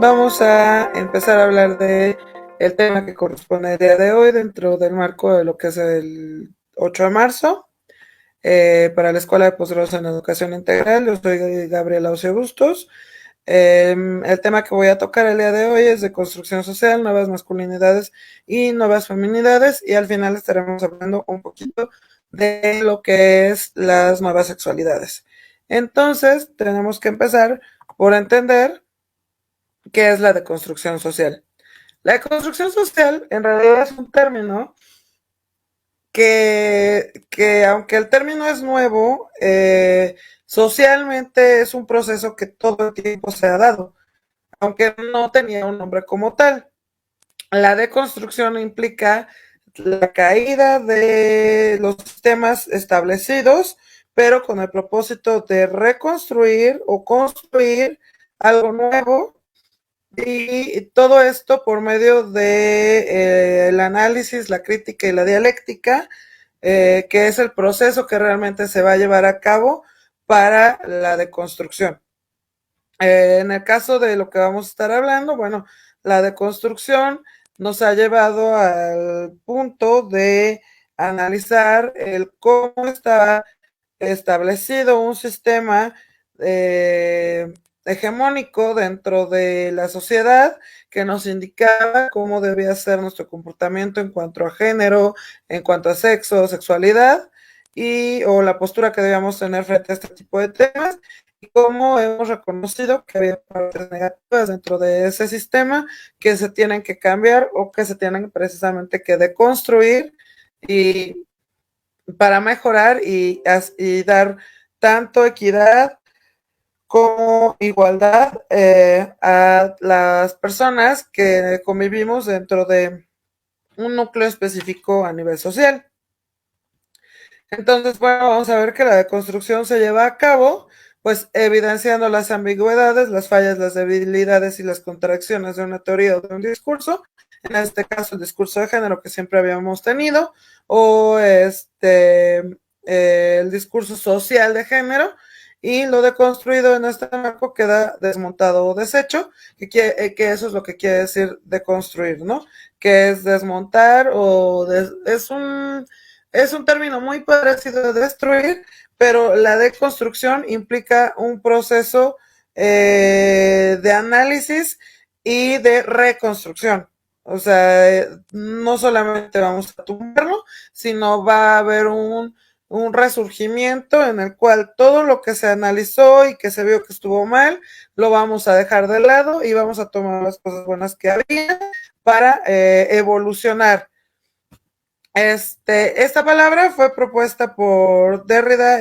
Vamos a empezar a hablar de el tema que corresponde el día de hoy dentro del marco de lo que es el 8 de marzo para la Escuela de Posgrados en Educación Integral. Yo soy Gabriela Ocio Bustos. El tema que voy a tocar el día de hoy es de construcción social, nuevas masculinidades y nuevas feminidades, y al final estaremos hablando un poquito de lo que es las nuevas sexualidades. Entonces, tenemos que empezar por entender qué es la deconstrucción social. La deconstrucción social en realidad es un término que aunque el término es nuevo, socialmente es un proceso que todo el tiempo se ha dado, aunque no tenía un nombre como tal. La deconstrucción implica la caída de los sistemas establecidos, pero con el propósito de reconstruir o construir algo nuevo. Y todo esto por medio de el análisis, la crítica y la dialéctica, que es el proceso que realmente se va a llevar a cabo para la deconstrucción. En el caso de lo que vamos a estar hablando, bueno, la deconstrucción nos ha llevado al punto de analizar el cómo está establecido un sistema hegemónico dentro de la sociedad que nos indicaba cómo debía ser nuestro comportamiento en cuanto a género, en cuanto a sexo, sexualidad y o la postura que debíamos tener frente a este tipo de temas, y cómo hemos reconocido que había partes negativas dentro de ese sistema que se tienen que cambiar o que se tienen precisamente que deconstruir y para mejorar y dar tanto equidad como igualdad a las personas que convivimos dentro de un núcleo específico a nivel social. Entonces, bueno, vamos a ver que la deconstrucción se lleva a cabo, pues evidenciando las ambigüedades, las fallas, las debilidades y las contradicciones de una teoría o de un discurso, en este caso el discurso de género que siempre habíamos tenido, o el discurso social de género, y lo deconstruido en este marco queda desmontado o deshecho, que eso es lo que quiere decir deconstruir, ¿no? Que es desmontar es un término muy parecido a destruir, pero la deconstrucción implica un proceso de análisis y de reconstrucción. O sea, no solamente vamos a tumbarlo, sino va a haber un resurgimiento en el cual todo lo que se analizó y que se vio que estuvo mal, lo vamos a dejar de lado y vamos a tomar las cosas buenas que había para evolucionar. Esta palabra fue propuesta por Derrida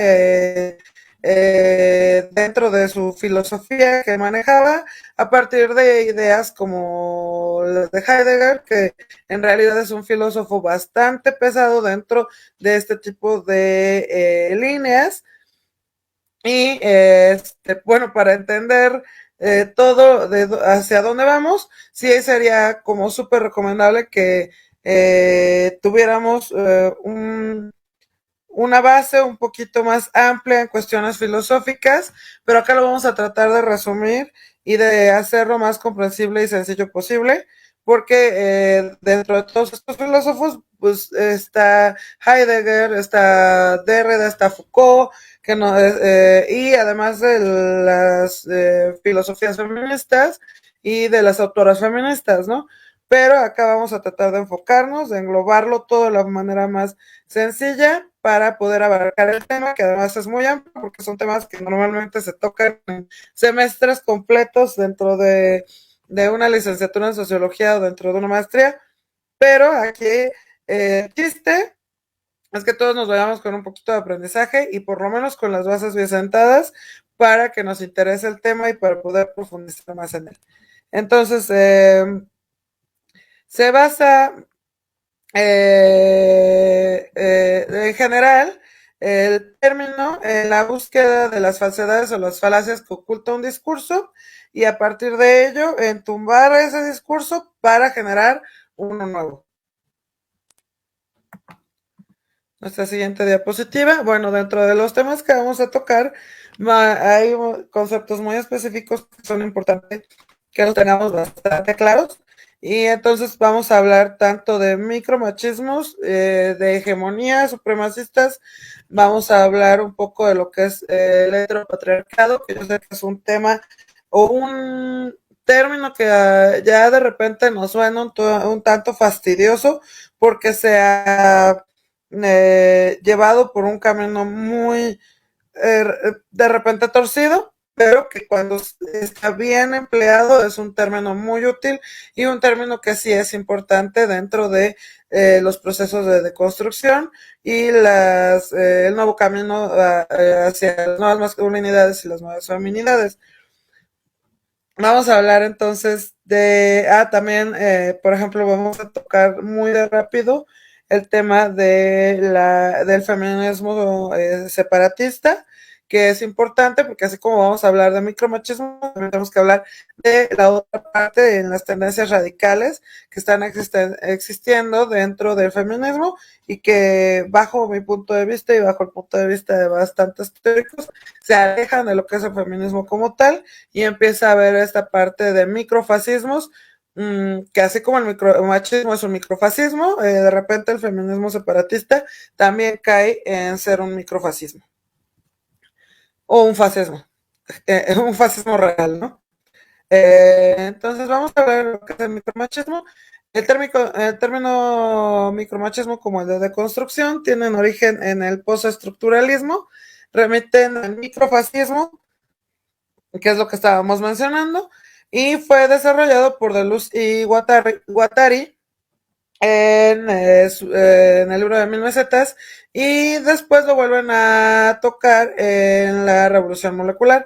dentro de su filosofía que manejaba a partir de ideas como las de Heidegger, que en realidad es un filósofo bastante pesado dentro de este tipo de líneas. Y bueno, para entender todo hacia dónde vamos, sí sería como súper recomendable que tuviéramos una base un poquito más amplia en cuestiones filosóficas, pero acá lo vamos a tratar de resumir y de hacerlo más comprensible y sencillo posible, porque dentro de todos estos filósofos, pues está Heidegger, está Derrida, está Foucault, que no, y además de las filosofías feministas y de las autoras feministas, ¿no? Pero acá vamos a tratar de enfocarnos, de englobarlo todo de la manera más sencilla para poder abarcar el tema, que además es muy amplio porque son temas que normalmente se tocan en semestres completos dentro de una licenciatura en sociología o dentro de una maestría, pero aquí el chiste es que todos nos vayamos con un poquito de aprendizaje y por lo menos con las bases bien sentadas para que nos interese el tema y para poder profundizar más en él. Entonces, se basa en general, el término en la búsqueda de las falsedades o las falacias que oculta un discurso y a partir de ello entumbar ese discurso para generar uno nuevo. Nuestra siguiente diapositiva. Bueno, dentro de los temas que vamos a tocar, hay conceptos muy específicos que son importantes que los tengamos bastante claros. Y entonces vamos a hablar tanto de micromachismos, de hegemonías supremacistas, vamos a hablar un poco de lo que es el heteropatriarcado, que yo sé que es un tema o un término que ya de repente nos suena un tanto fastidioso porque se ha llevado por un camino muy de repente torcido, pero que cuando está bien empleado es un término muy útil y un término que sí es importante dentro de los procesos de deconstrucción y el nuevo camino hacia las nuevas masculinidades y las nuevas feminidades. Vamos a hablar entonces de, también, por ejemplo, vamos a tocar muy de rápido el tema del feminismo separatista, que es importante porque así como vamos a hablar de micromachismo, también tenemos que hablar de la otra parte en las tendencias radicales que están existiendo dentro del feminismo y que bajo mi punto de vista y bajo el punto de vista de bastantes teóricos se alejan de lo que es el feminismo como tal y empieza a ver esta parte de microfascismos, que así como el micromachismo es un microfascismo, de repente el feminismo separatista también cae en ser un microfascismo o un fascismo real, ¿no? Entonces vamos a ver lo que es el micromachismo. El término micromachismo como el de deconstrucción tienen origen en el postestructuralismo, remiten al microfascismo, que es lo que estábamos mencionando, y fue desarrollado por Deleuze y Guattari en el libro de Mil Mesetas y después lo vuelven a tocar en la Revolución Molecular.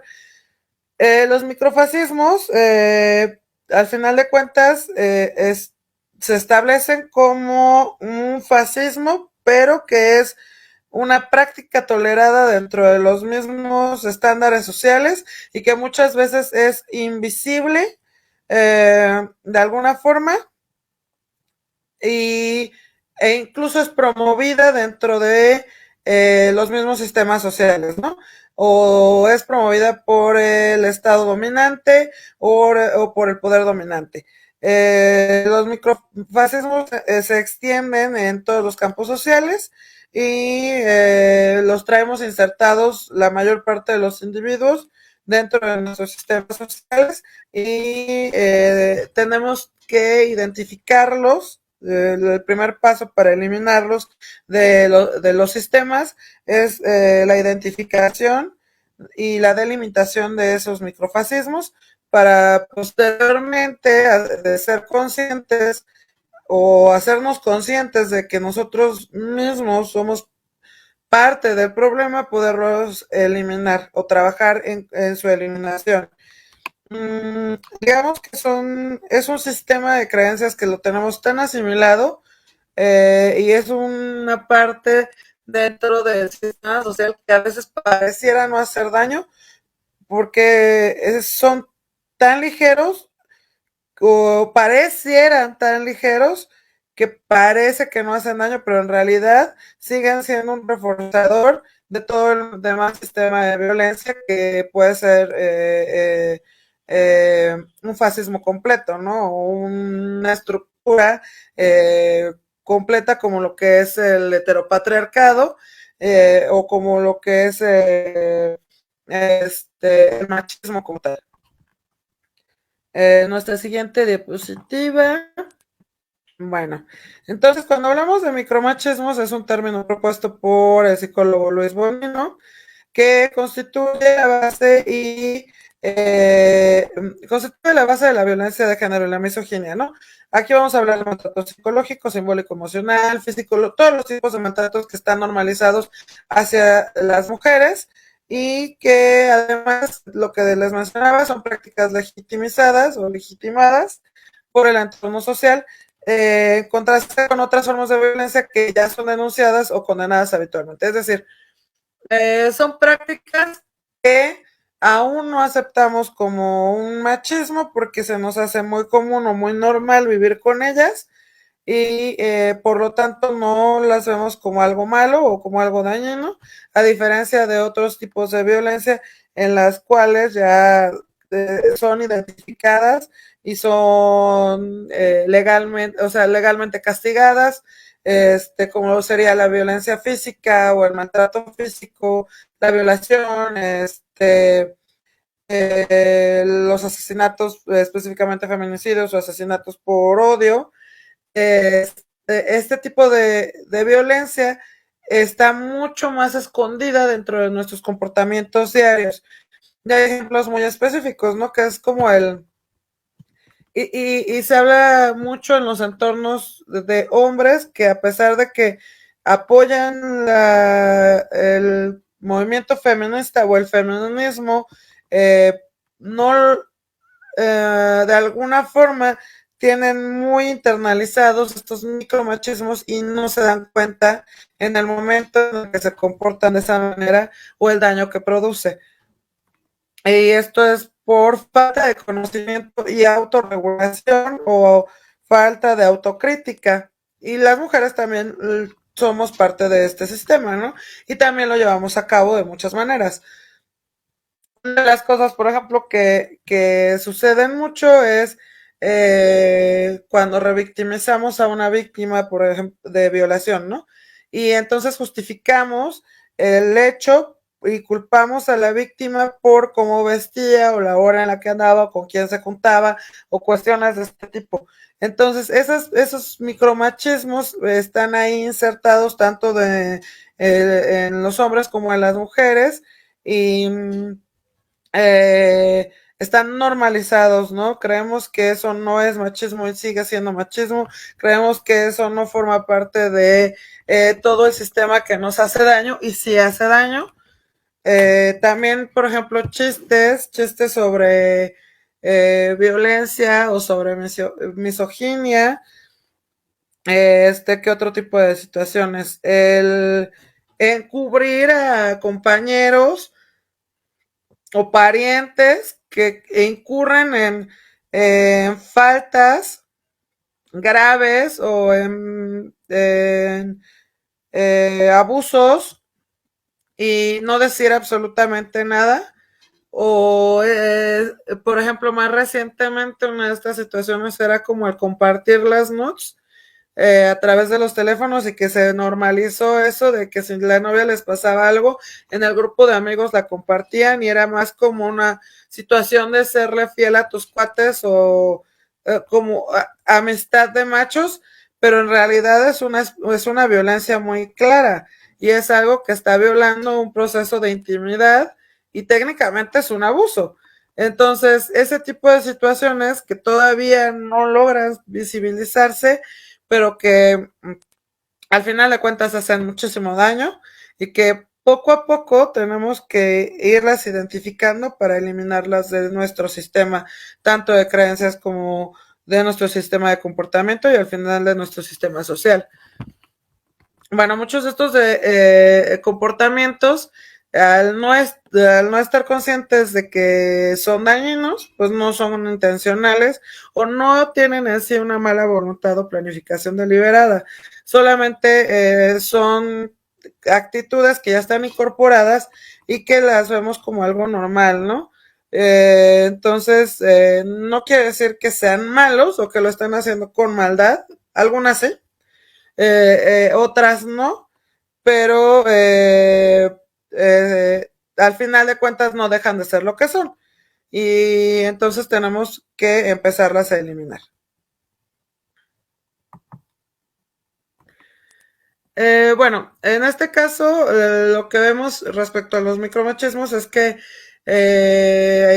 Los microfascismos, al final de cuentas, se establecen como un fascismo, pero que es una práctica tolerada dentro de los mismos estándares sociales y que muchas veces es invisible de alguna forma y, e incluso es promovida dentro de los mismos sistemas sociales, ¿no? O es promovida por el Estado dominante o por el poder dominante. Los microfascismos se extienden en todos los campos sociales y los traemos insertados la mayor parte de los individuos dentro de nuestros sistemas sociales y tenemos que identificarlos. El primer paso para eliminarlos de los sistemas es la identificación y la delimitación de esos microfascismos para posteriormente de ser conscientes o hacernos conscientes de que nosotros mismos somos parte del problema, poderlos eliminar o trabajar en su eliminación. Digamos que es un sistema de creencias que lo tenemos tan asimilado y es una parte dentro del sistema social que a veces pareciera no hacer daño porque son tan ligeros o parecieran tan ligeros que parece que no hacen daño, pero en realidad siguen siendo un reforzador de todo el demás sistema de violencia que puede ser un fascismo completo, ¿no? Una estructura completa como lo que es el heteropatriarcado o como lo que es el machismo como tal. Nuestra siguiente diapositiva. Bueno, entonces cuando hablamos de micromachismos es un término propuesto por el psicólogo Luis Bonino que constituye la base de la violencia de género y la misoginia, ¿no? Aquí vamos a hablar de maltrato psicológico, simbólico, emocional, físico, todos los tipos de maltratos que están normalizados hacia las mujeres y que además lo que les mencionaba son prácticas legitimizadas o legitimadas por el entorno social, contraste con otras formas de violencia que ya son denunciadas o condenadas habitualmente. Es decir, son prácticas que aún no aceptamos como un machismo porque se nos hace muy común o muy normal vivir con ellas y por lo tanto no las vemos como algo malo o como algo dañino, a diferencia de otros tipos de violencia en las cuales ya son identificadas y son legalmente, o sea, legalmente castigadas, como sería la violencia física o el maltrato físico, la violación, los asesinatos, específicamente feminicidios o asesinatos por odio. Este tipo de violencia está mucho más escondida dentro de nuestros comportamientos diarios. Ya hay ejemplos muy específicos, ¿no? Que es como y se habla mucho en los entornos de hombres que a pesar de que apoyan el movimiento feminista o el feminismo, eh, no de alguna forma tienen muy internalizados estos micromachismos y no se dan cuenta en el momento en el que se comportan de esa manera o el daño que produce. Y esto es por falta de conocimiento y autorregulación o falta de autocrítica. Y las mujeres también somos parte de este sistema, ¿no? Y también lo llevamos a cabo de muchas maneras. Una de las cosas, por ejemplo, que suceden mucho es cuando revictimizamos a una víctima, por ejemplo, de violación, ¿no? Y entonces justificamos el hecho y culpamos a la víctima por cómo vestía o la hora en la que andaba o con quién se juntaba o cuestiones de este tipo. Entonces, esos micromachismos están ahí insertados tanto en los hombres como en las mujeres y están normalizados, ¿no? Creemos que eso no es machismo y sigue siendo machismo, creemos que eso no forma parte de todo el sistema que nos hace daño y sí hace daño. También, por ejemplo, chistes sobre violencia o sobre misoginia, ¿qué otro tipo de situaciones? El encubrir a compañeros o parientes que incurren en faltas graves o en abusos y no decir absolutamente nada. O, por ejemplo, más recientemente una de estas situaciones era como el compartir las nudes a través de los teléfonos y que se normalizó eso de que si la novia les pasaba algo, en el grupo de amigos la compartían y era más como una situación de serle fiel a tus cuates o como amistad de machos, pero en realidad es una violencia muy clara y es algo que está violando un proceso de intimidad y técnicamente es un abuso. Entonces, ese tipo de situaciones que todavía no logran visibilizarse, pero que al final de cuentas hacen muchísimo daño y que poco a poco tenemos que irlas identificando para eliminarlas de nuestro sistema, tanto de creencias como de nuestro sistema de comportamiento y al final de nuestro sistema social. Bueno, muchos de estos comportamientos, al no estar conscientes de que son dañinos, pues no son intencionales o no tienen así una mala voluntad o planificación deliberada. Solamente son actitudes que ya están incorporadas y que las vemos como algo normal, ¿no? Entonces, no quiere decir que sean malos o que lo estén haciendo con maldad, algunas sí, otras no, pero al final de cuentas no dejan de ser lo que son. Y entonces tenemos que empezarlas a eliminar. Bueno, en este caso, lo que vemos respecto a los micromachismos es que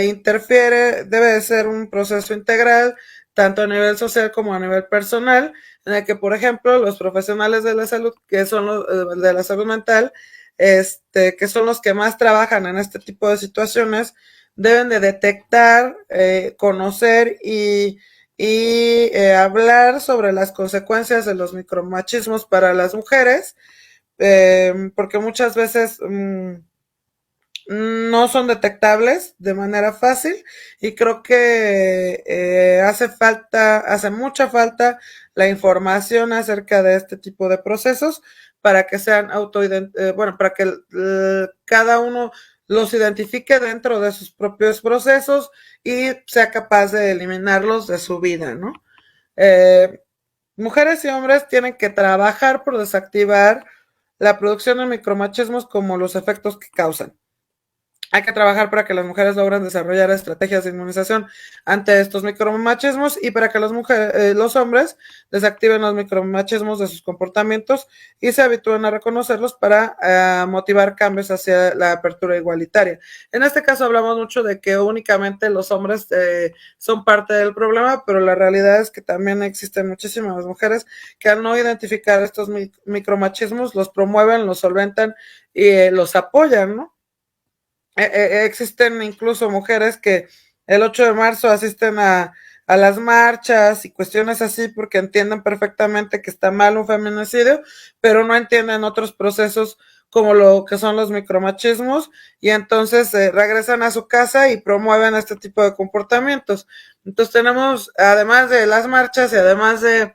interfiere, debe de ser un proceso integral, tanto a nivel social como a nivel personal, en el que, por ejemplo, los profesionales de la salud, que son los de la salud mental, que son los que más trabajan en este tipo de situaciones, deben de detectar, conocer y hablar sobre las consecuencias de los micromachismos para las mujeres, porque muchas veces no son detectables de manera fácil y creo que hace mucha falta la información acerca de este tipo de procesos para que sean bueno, para que cada uno los identifique dentro de sus propios procesos y sea capaz de eliminarlos de su vida, ¿no? Eh, Mujeres y hombres tienen que trabajar por desactivar la producción de micromachismos como los efectos que causan. Hay que trabajar para que las mujeres logren desarrollar estrategias de inmunización ante estos micromachismos y para que los hombres desactiven los micromachismos de sus comportamientos y se habitúen a reconocerlos para motivar cambios hacia la apertura igualitaria. En este caso hablamos mucho de que únicamente los hombres son parte del problema, pero la realidad es que también existen muchísimas mujeres que al no identificar estos micromachismos los promueven, los solventan y los apoyan, ¿no? Existen incluso mujeres que el 8 de marzo asisten a las marchas y cuestiones así porque entienden perfectamente que está mal un feminicidio, pero no entienden otros procesos como lo que son los micromachismos y entonces regresan a su casa y promueven este tipo de comportamientos. Entonces tenemos, además de las marchas y además de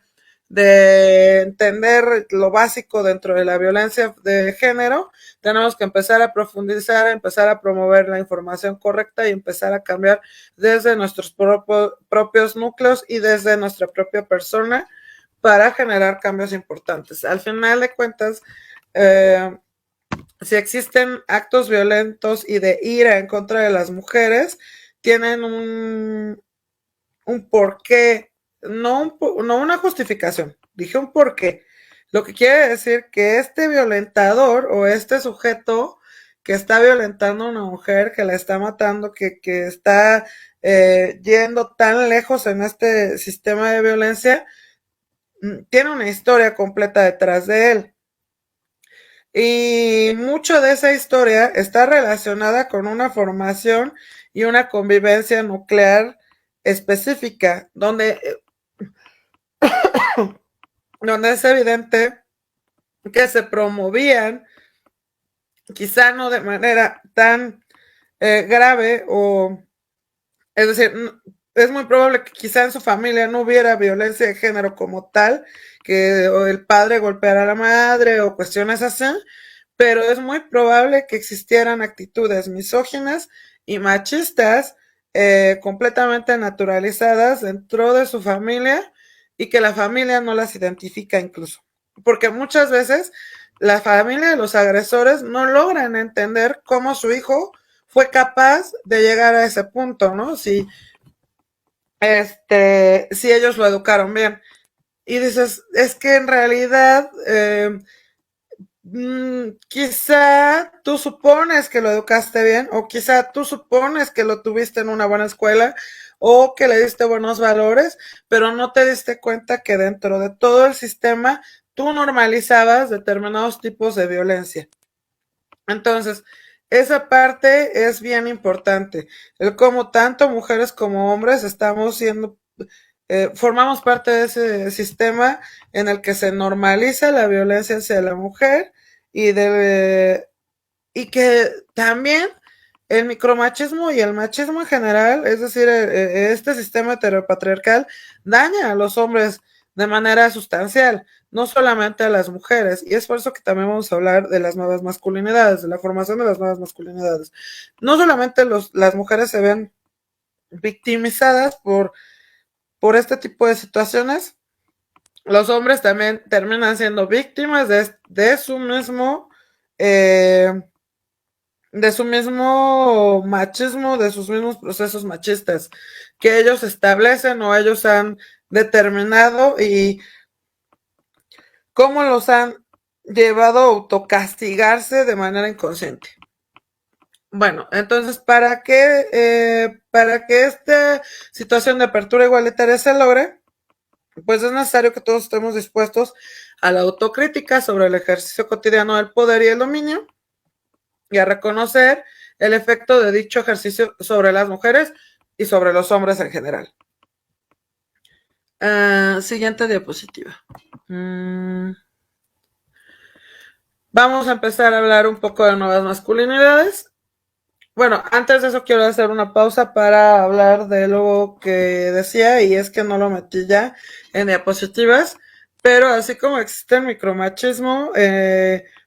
entender lo básico dentro de la violencia de género, tenemos que empezar a profundizar, empezar a promover la información correcta y empezar a cambiar desde nuestros propios núcleos y desde nuestra propia persona para generar cambios importantes. Al final de cuentas, si existen actos violentos y de ira en contra de las mujeres, tienen un porqué, no una justificación, dije un porqué. Lo que quiere decir que este violentador o este sujeto que está violentando a una mujer, que la está matando, que está yendo tan lejos en este sistema de violencia, tiene una historia completa detrás de él. Y mucho de esa historia está relacionada con una formación y una convivencia nuclear específica, donde es evidente que se promovían, quizá no de manera tan grave, es decir, es muy probable que quizá en su familia no hubiera violencia de género como tal, que el padre golpeara a la madre o cuestiones así, pero es muy probable que existieran actitudes misóginas y machistas completamente naturalizadas dentro de su familia y que la familia no las identifica incluso. Porque muchas veces la familia de los agresores no logran entender cómo su hijo fue capaz de llegar a ese punto, ¿no? Si ellos lo educaron bien. Y dices, es que en realidad quizá tú supones que lo educaste bien o quizá tú supones que lo tuviste en una buena escuela o que le diste buenos valores, pero no te diste cuenta que dentro de todo el sistema tú normalizabas determinados tipos de violencia. Entonces, esa parte es bien importante, el cómo tanto mujeres como hombres estamos formamos parte de ese sistema en el que se normaliza la violencia hacia la mujer y que también el micromachismo y el machismo en general, es decir, este sistema heteropatriarcal daña a los hombres de manera sustancial, no solamente a las mujeres, y es por eso que también vamos a hablar de las nuevas masculinidades, de la formación de las nuevas masculinidades. No solamente las mujeres se ven victimizadas por este tipo de situaciones, los hombres también terminan siendo víctimas de su mismo machismo, de sus mismos procesos machistas que ellos establecen o ellos han determinado y cómo los han llevado a autocastigarse de manera inconsciente. Bueno, entonces, para que esta situación de apertura igualitaria se logre, pues es necesario que todos estemos dispuestos a la autocrítica sobre el ejercicio cotidiano del poder y el dominio y a reconocer el efecto de dicho ejercicio sobre las mujeres y sobre los hombres en general. Siguiente diapositiva. Vamos a empezar a hablar un poco de nuevas masculinidades. Bueno, antes de eso quiero hacer una pausa para hablar de lo que decía, y es que no lo metí ya en diapositivas, pero así como existe el micromachismo,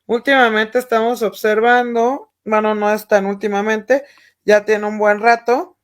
últimamente estamos observando bueno, no es tan últimamente, ya tiene un buen rato.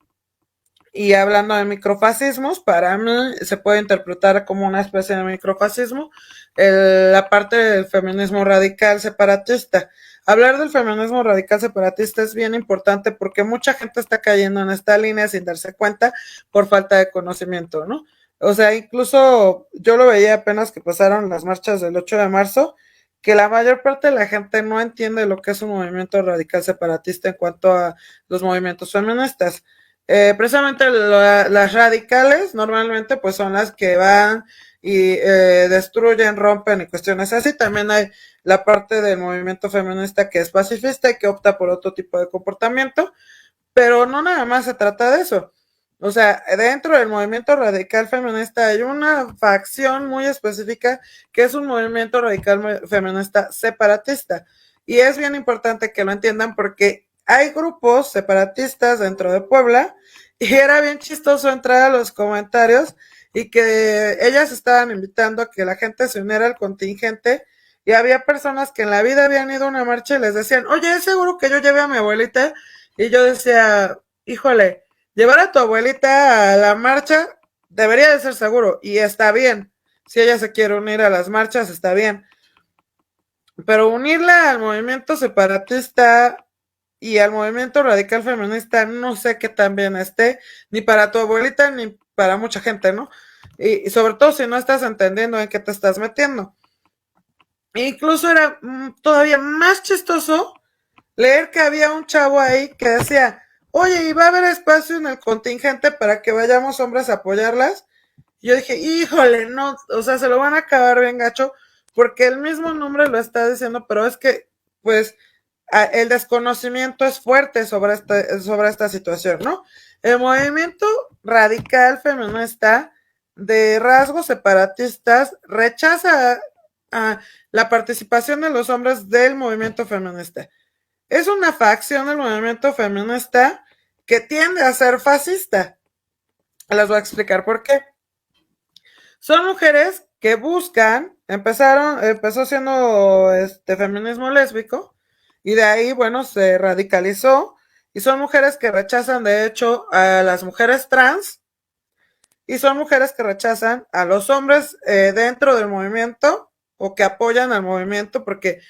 Y hablando de microfascismos, para mí se puede interpretar como una especie de microfascismo la parte del feminismo radical separatista. Hablar del feminismo radical separatista es bien importante porque mucha gente está cayendo en esta línea sin darse cuenta por falta de conocimiento, ¿no? O sea, incluso yo lo veía apenas que pasaron las marchas del 8 de marzo, que la mayor parte de la gente no entiende lo que es un movimiento radical separatista en cuanto a los movimientos feministas. Precisamente las radicales normalmente pues son las que van y destruyen, rompen y cuestiones así. También hay la parte del movimiento feminista que es pacifista y que opta por otro tipo de comportamiento, pero no nada más se trata de eso. O sea, dentro del movimiento radical feminista hay una facción muy específica que es un movimiento radical feminista separatista. Y es bien importante que lo entiendan porque hay grupos separatistas dentro de Puebla y era bien chistoso entrar a los comentarios y que ellas estaban invitando a que la gente se uniera al contingente y había personas que en la vida habían ido a una marcha y les decían, oye, ¿es seguro que yo lleve a mi abuelita? Y yo decía, híjole, llevar a tu abuelita a la marcha debería de ser seguro y está bien. Si ella se quiere unir a las marchas, está bien. Pero unirla al movimiento separatista y al movimiento radical feminista, no sé qué tan bien esté, ni para tu abuelita ni para mucha gente, ¿no? Y sobre todo si no estás entendiendo en qué te estás metiendo. E incluso era todavía más chistoso leer que había un chavo ahí que decía, oye, ¿y va a haber espacio en el contingente para que vayamos hombres a apoyarlas? Y yo dije, híjole, no, o sea, se lo van a acabar bien gacho, porque el mismo nombre lo está diciendo, pero es que, pues, el desconocimiento es fuerte sobre esta situación, ¿no? El movimiento radical feminista de rasgos separatistas rechaza la participación de los hombres del movimiento feminista. Es una facción del movimiento feminista que tiende a ser fascista. Les voy a explicar por qué. Son mujeres que buscan, empezó siendo feminismo lésbico y de ahí, bueno, se radicalizó y son mujeres que rechazan de hecho a las mujeres trans y son mujeres que rechazan a los hombres dentro del movimiento o que apoyan al movimiento porque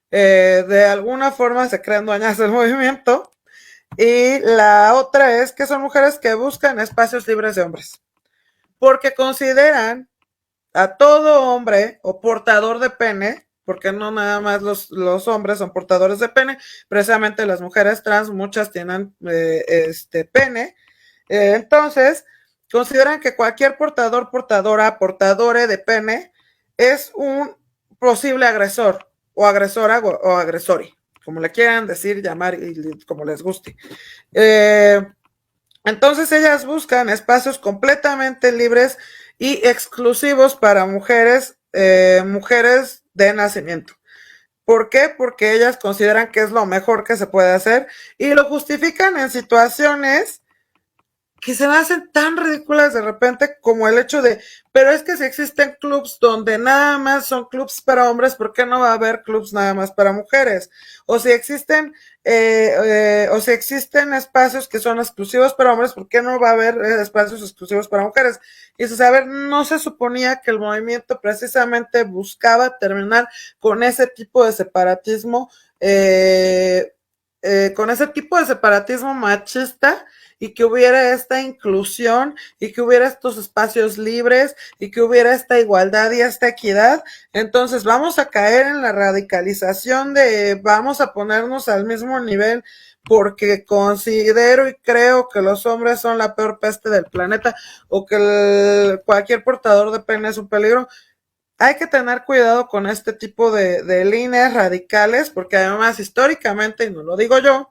de alguna forma se creen dueñas del movimiento. Y la otra es que son mujeres que buscan espacios libres de hombres, porque consideran a todo hombre o portador de pene, porque no nada más los hombres son portadores de pene, precisamente las mujeres trans, muchas tienen pene, entonces consideran que cualquier portador, portadora, portadore de pene es un posible agresor o agresora o agresori, como le quieran decir, llamar y como les guste. Entonces ellas buscan espacios completamente libres y exclusivos para mujeres de nacimiento. ¿Por qué? Porque ellas consideran que es lo mejor que se puede hacer y lo justifican en situaciones que se me hacen tan ridículas de repente como el hecho de, pero es que si existen clubs donde nada más son clubs para hombres, ¿por qué no va a haber clubs nada más para mujeres? O si existen espacios que son exclusivos para hombres, ¿por qué no va a haber espacios exclusivos para mujeres? Y eso, a ver, no se suponía que el movimiento precisamente buscaba terminar con ese tipo de separatismo, con ese tipo de separatismo machista y que hubiera esta inclusión y que hubiera estos espacios libres y que hubiera esta igualdad y esta equidad. Entonces vamos a caer en la radicalización de vamos a ponernos al mismo nivel porque considero y creo que los hombres son la peor peste del planeta o que cualquier portador de pene es un peligro. Hay que tener cuidado con este tipo de líneas radicales porque además históricamente, y no lo digo yo,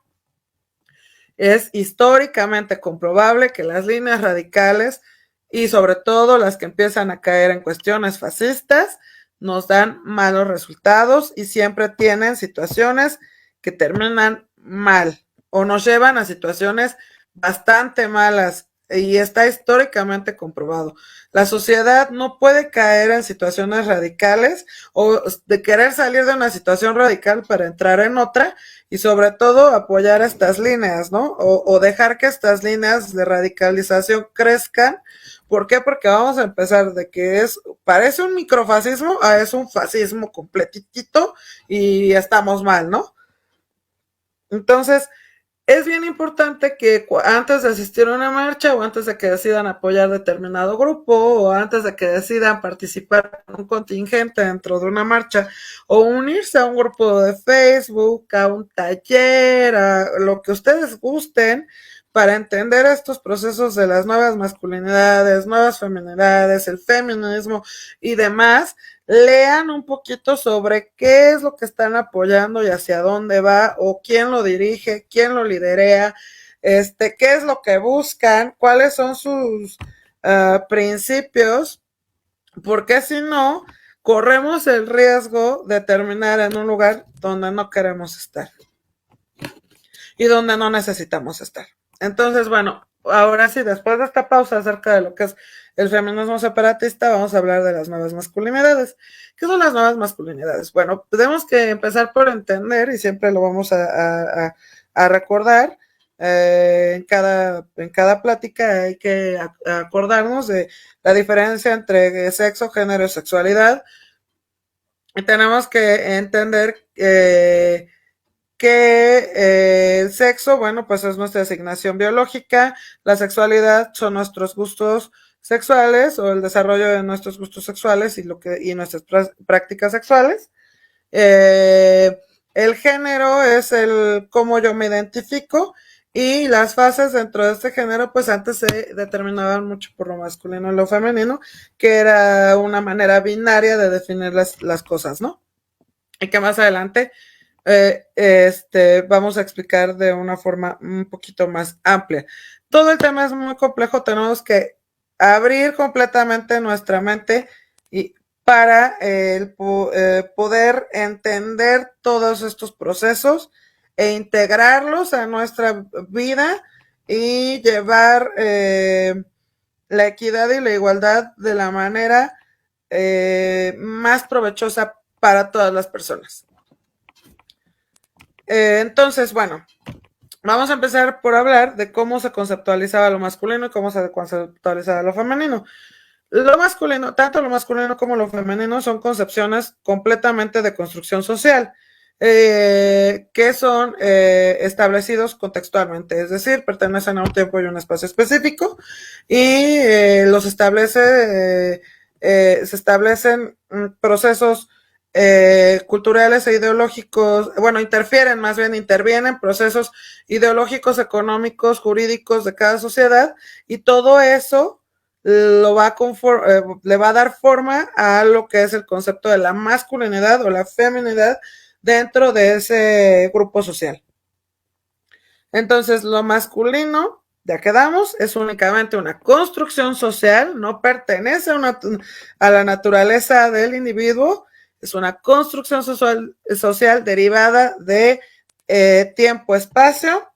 es históricamente comprobable que las líneas radicales y sobre todo las que empiezan a caer en cuestiones fascistas nos dan malos resultados y siempre tienen situaciones que terminan mal o nos llevan a situaciones bastante malas y está históricamente comprobado. La sociedad no puede caer en situaciones radicales o de querer salir de una situación radical para entrar en otra y sobre todo apoyar estas líneas, ¿no? O dejar que estas líneas de radicalización crezcan. ¿Por qué? Porque vamos a empezar de que parece un microfascismo a es un fascismo completito y estamos mal, ¿no? Entonces, es bien importante que antes de asistir a una marcha o antes de que decidan apoyar determinado grupo o antes de que decidan participar en un contingente dentro de una marcha o unirse a un grupo de Facebook, a un taller, a lo que ustedes gusten para entender estos procesos de las nuevas masculinidades, nuevas feminidades, el feminismo y demás, lean un poquito sobre qué es lo que están apoyando y hacia dónde va o quién lo dirige, quién lo liderea, qué es lo que buscan, cuáles son sus principios, porque si no, corremos el riesgo de terminar en un lugar donde no queremos estar y donde no necesitamos estar. Entonces, bueno, ahora sí, después de esta pausa acerca de lo que es el feminismo separatista, vamos a hablar de las nuevas masculinidades. ¿Qué son las nuevas masculinidades? Bueno, tenemos que empezar por entender, y siempre lo vamos a recordar, en cada plática hay que acordarnos de la diferencia entre sexo, género y sexualidad. Y tenemos que entender que el sexo, bueno, pues es nuestra asignación biológica, la sexualidad son nuestros gustos sexuales o el desarrollo de nuestros gustos sexuales y nuestras prácticas sexuales. El género es el cómo yo me identifico y las fases dentro de este género, pues antes se determinaban mucho por lo masculino y lo femenino, que era una manera binaria de definir las cosas, ¿no? Y que más adelante vamos a explicar de una forma un poquito más amplia. Todo el tema es muy complejo, tenemos que abrir completamente nuestra mente y para poder entender todos estos procesos e integrarlos a nuestra vida y llevar la equidad y la igualdad de la manera más provechosa para todas las personas. Entonces, bueno, vamos a empezar por hablar de cómo se conceptualizaba lo masculino y cómo se conceptualizaba lo femenino. Lo masculino, tanto lo masculino como lo femenino son concepciones completamente de construcción social, que son establecidos contextualmente, es decir, pertenecen a un tiempo y un espacio específico y se establecen procesos culturales e ideológicos, bueno, intervienen procesos ideológicos, económicos, jurídicos de cada sociedad y todo eso le va a dar forma a lo que es el concepto de la masculinidad o la feminidad dentro de ese grupo social. Entonces, lo masculino, ya quedamos, es únicamente una construcción social, no pertenece a la naturaleza del individuo, es una construcción social derivada de tiempo-espacio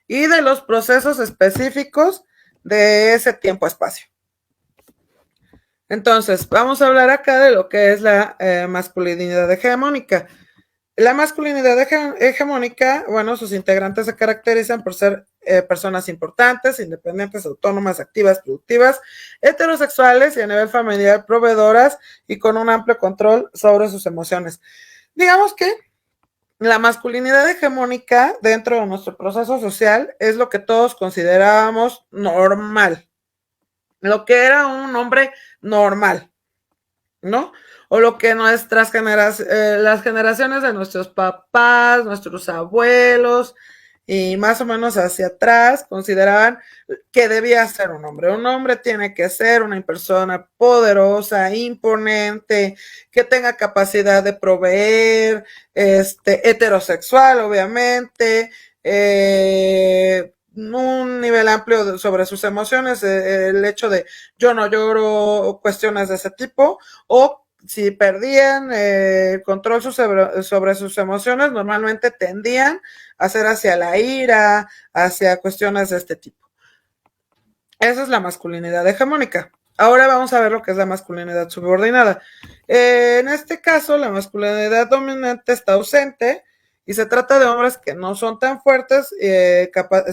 y de los procesos específicos de ese tiempo-espacio. Entonces, vamos a hablar acá de lo que es la masculinidad hegemónica. La masculinidad hegemónica, bueno, sus integrantes se caracterizan por ser personas importantes, independientes, autónomas, activas, productivas, heterosexuales y a nivel familiar proveedoras y con un amplio control sobre sus emociones. Digamos que la masculinidad hegemónica dentro de nuestro proceso social es lo que todos considerábamos normal, lo que era un hombre normal, ¿no? O lo que las generaciones de nuestros papás, nuestros abuelos y más o menos hacia atrás consideraban que debía ser un hombre. Un hombre tiene que ser una persona poderosa, imponente, que tenga capacidad de proveer, heterosexual, obviamente, un nivel amplio sobre sus emociones, el hecho de yo no lloro, cuestiones de ese tipo, o si perdían el control sobre sus emociones, normalmente tendían a ser hacia la ira, hacia cuestiones de este tipo. Esa es la masculinidad hegemónica. Ahora vamos a ver lo que es la masculinidad subordinada. En este caso, la masculinidad dominante está ausente y se trata de hombres que no son tan fuertes,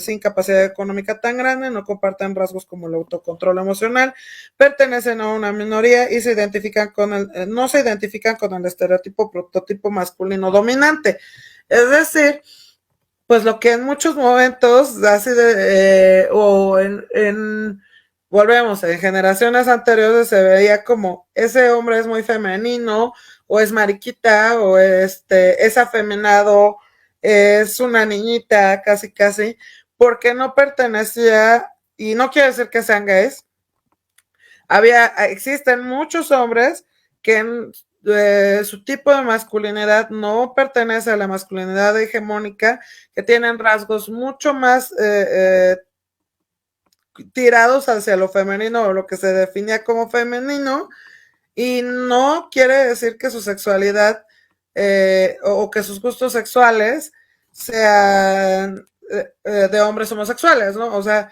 sin capacidad económica tan grande, no comparten rasgos como el autocontrol emocional, pertenecen a una minoría y no se identifican con el estereotipo prototipo masculino dominante. Es decir, pues lo que en muchos momentos, así o volvemos, en generaciones anteriores se veía como ese hombre es muy femenino, o es mariquita, o es afeminado, es una niñita, casi casi, porque no pertenecía, y no quiere decir que sean gays, existen muchos hombres que su tipo de masculinidad no pertenece a la masculinidad hegemónica, que tienen rasgos mucho más tirados hacia lo femenino o lo que se definía como femenino, y no quiere decir que su sexualidad o que sus gustos sexuales sean de hombres homosexuales, ¿no? O sea,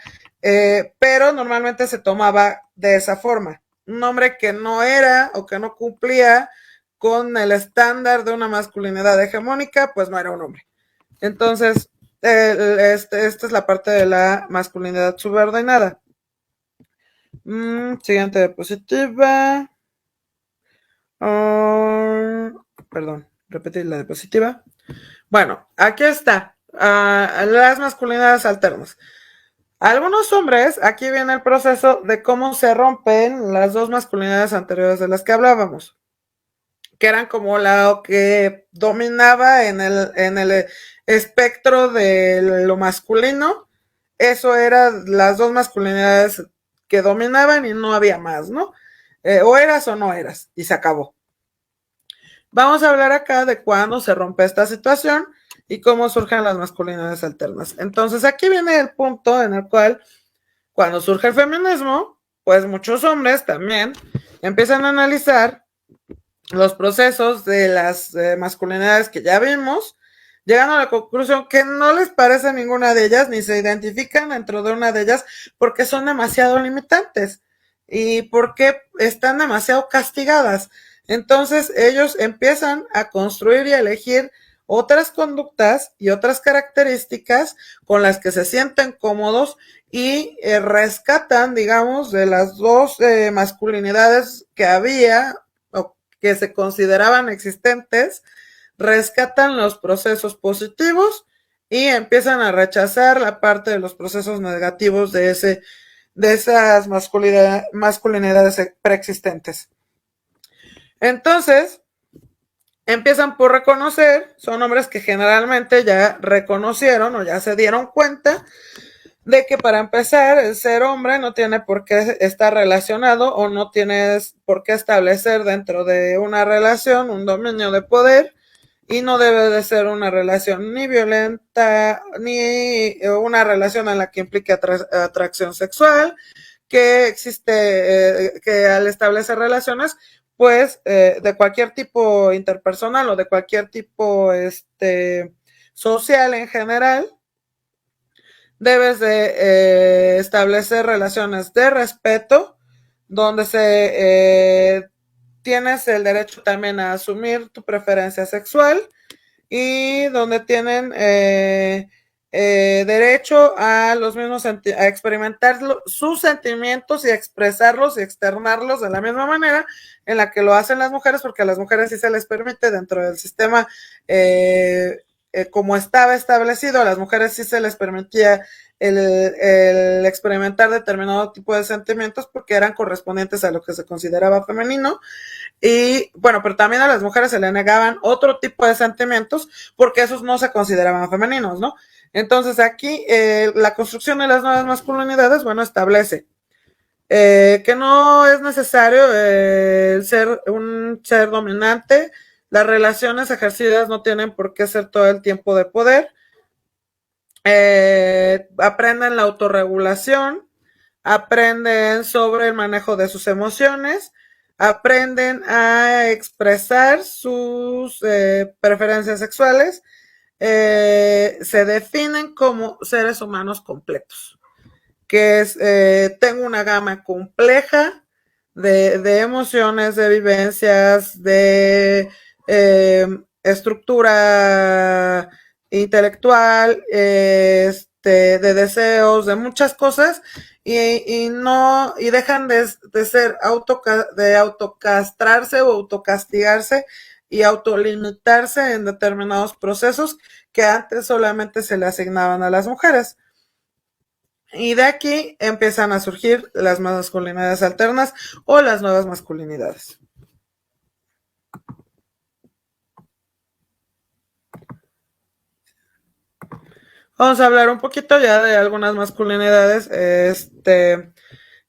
pero normalmente se tomaba de esa forma. Un hombre que no era o que no cumplía con el estándar de una masculinidad hegemónica, pues no era un hombre. Entonces, esta es la parte de la masculinidad subordinada. Siguiente diapositiva. Perdón, repetir la diapositiva. Bueno, aquí está. Las masculinidades alternas. Algunos hombres, aquí viene el proceso de cómo se rompen las dos masculinidades anteriores de las que hablábamos, que eran como la que dominaba en el espectro de lo masculino. Eso eran las dos masculinidades que dominaban y no había más, ¿no? O eras o no eras, y se acabó. Vamos a hablar acá de cuándo se rompe esta situación y cómo surgen las masculinidades alternas. Entonces aquí viene el punto en el cual, cuando surge el feminismo, pues muchos hombres también empiezan a analizar los procesos de las masculinidades que ya vimos, llegando a la conclusión que no les parece ninguna de ellas, ni se identifican dentro de una de ellas, porque son demasiado limitantes y porque están demasiado castigadas. Entonces ellos empiezan a construir y a elegir otras conductas y otras características con las que se sienten cómodos y rescatan, digamos, de las dos masculinidades que había o que se consideraban existentes, rescatan los procesos positivos y empiezan a rechazar la parte de los procesos negativos de esas masculinidades preexistentes. Entonces, empiezan por reconocer, son hombres que generalmente ya reconocieron o ya se dieron cuenta de que, para empezar, el ser hombre no tiene por qué estar relacionado o no tienes por qué establecer dentro de una relación un dominio de poder, y no debe de ser una relación ni violenta ni una relación en la que implique atracción sexual, que existe, que al establecer relaciones, pues de cualquier tipo interpersonal o de cualquier tipo social en general, debes de establecer relaciones de respeto, donde tienes el derecho también a asumir tu preferencia sexual, y donde tienen derecho a los mismos a experimentar sus sentimientos y a expresarlos y externarlos de la misma manera en la que lo hacen las mujeres, porque a las mujeres sí se les permite dentro del sistema como estaba establecido. A las mujeres sí se les permitía el experimentar determinado tipo de sentimientos porque eran correspondientes a lo que se consideraba femenino. Y bueno, pero también a las mujeres se le negaban otro tipo de sentimientos porque esos no se consideraban femeninos, ¿no? Entonces aquí la construcción de las nuevas masculinidades, bueno, establece que no es necesario ser un ser dominante. Las relaciones ejercidas no tienen por qué ser todo el tiempo de poder. Aprenden la autorregulación, aprenden sobre el manejo de sus emociones, aprenden a expresar sus preferencias sexuales, se definen como seres humanos completos, que es, tengo una gama compleja de emociones, de vivencias, de estructura intelectual, de deseos, de muchas cosas, y no, y dejan de ser de autocastrarse o autocastigarse y autolimitarse en determinados procesos que antes solamente se le asignaban a las mujeres. Y de aquí empiezan a surgir las masculinidades alternas o las nuevas masculinidades. Vamos a hablar un poquito ya de algunas masculinidades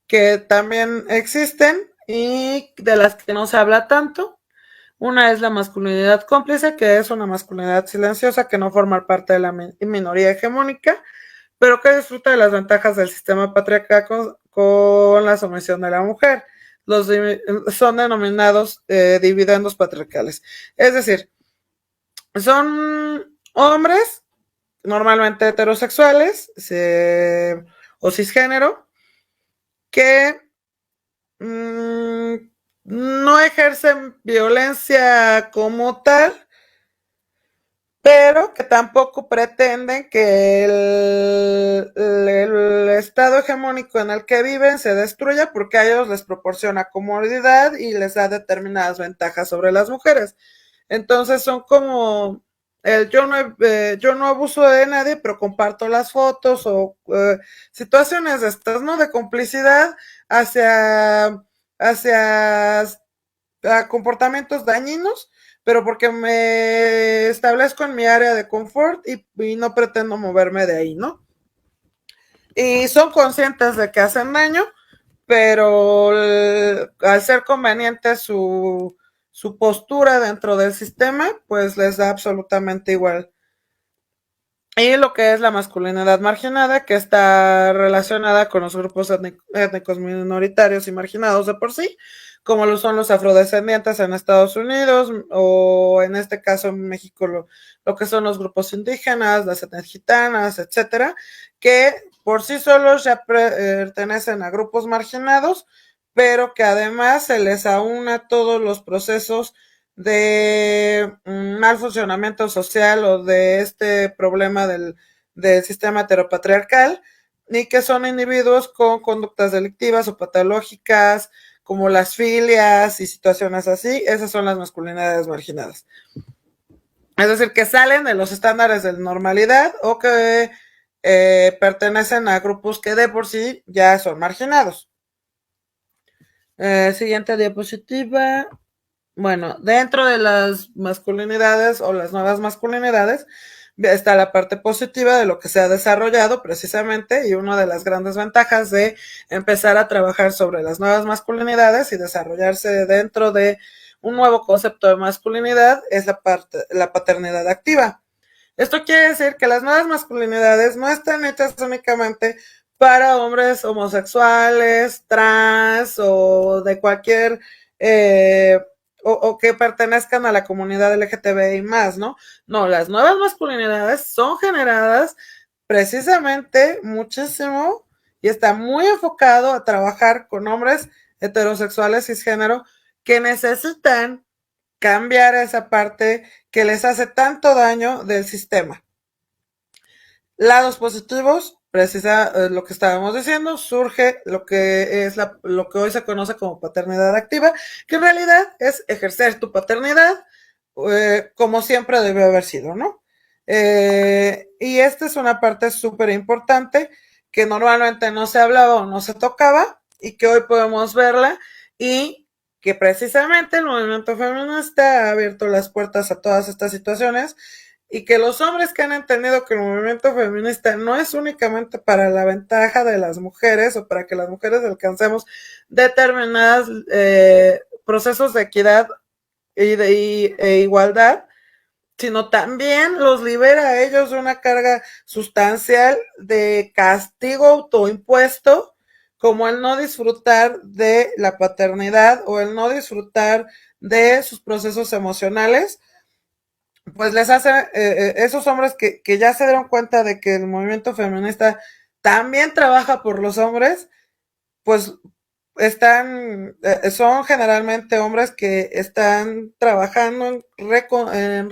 que también existen y de las que no se habla tanto. Una es la masculinidad cómplice, que es una masculinidad silenciosa que no forma parte de la minoría hegemónica, pero que disfruta de las ventajas del sistema patriarcal con la sumisión de la mujer. Son denominados dividendos patriarcales. Es decir, son hombres normalmente heterosexuales o cisgénero que no ejercen violencia como tal, pero que tampoco pretenden que el estado hegemónico en el que viven se destruya porque a ellos les proporciona comodidad y les da determinadas ventajas sobre las mujeres. Entonces son como yo no abuso de nadie, pero comparto las fotos o situaciones de estas, ¿no? De complicidad hacia comportamientos dañinos, pero porque me establezco en mi área de confort y no pretendo moverme de ahí, ¿no? Y son conscientes de que hacen daño, pero al ser conveniente su postura dentro del sistema, pues les da absolutamente igual. Y lo que es la masculinidad marginada, que está relacionada con los grupos étnicos minoritarios y marginados de por sí, como lo son los afrodescendientes en Estados Unidos, o en este caso en México lo que son los grupos indígenas, las etnias gitanas, etcétera, que por sí solos ya pertenecen a grupos marginados, pero que además se les aúna todos los procesos de mal funcionamiento social o de este problema del sistema heteropatriarcal, y que son individuos con conductas delictivas o patológicas, como las filias y situaciones así. Esas son las masculinidades marginadas. Es decir, que salen de los estándares de normalidad o que pertenecen a grupos que de por sí ya son marginados. Siguiente diapositiva. Bueno, dentro de las masculinidades o las nuevas masculinidades está la parte positiva de lo que se ha desarrollado precisamente, y una de las grandes ventajas de empezar a trabajar sobre las nuevas masculinidades y desarrollarse dentro de un nuevo concepto de masculinidad es la paternidad activa. Esto quiere decir que las nuevas masculinidades no están hechas únicamente para hombres homosexuales, trans o de cualquier o que pertenezcan a la comunidad LGTBI más, ¿no? No, las nuevas masculinidades son generadas precisamente muchísimo y está muy enfocado a trabajar con hombres heterosexuales cisgénero que necesitan cambiar esa parte que les hace tanto daño del sistema. Lados positivos, precisa lo que estábamos diciendo, surge lo que es lo que hoy se conoce como paternidad activa, que en realidad es ejercer tu paternidad como siempre debe haber sido, ¿no? Y esta es una parte súper importante que normalmente no se hablaba o no se tocaba y que hoy podemos verla, y que precisamente el movimiento feminista ha abierto las puertas a todas estas situaciones, y que los hombres que han entendido que el movimiento feminista no es únicamente para la ventaja de las mujeres o para que las mujeres alcancemos determinados procesos de equidad e igualdad, sino también los libera a ellos de una carga sustancial de castigo autoimpuesto, como el no disfrutar de la paternidad o el no disfrutar de sus procesos emocionales, pues les hace esos hombres que ya se dieron cuenta de que el movimiento feminista también trabaja por los hombres, pues son generalmente hombres que están trabajando en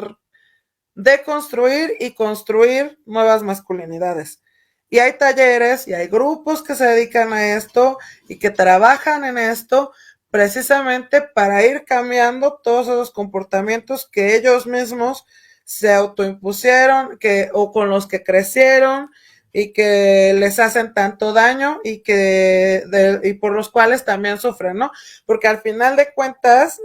deconstruir y construir nuevas masculinidades. Y hay talleres y hay grupos que se dedican a esto y que trabajan en esto precisamente para ir cambiando todos esos comportamientos que ellos mismos se autoimpusieron o con los que crecieron y que les hacen tanto daño y por los cuales también sufren, ¿no? Porque al final de cuentas,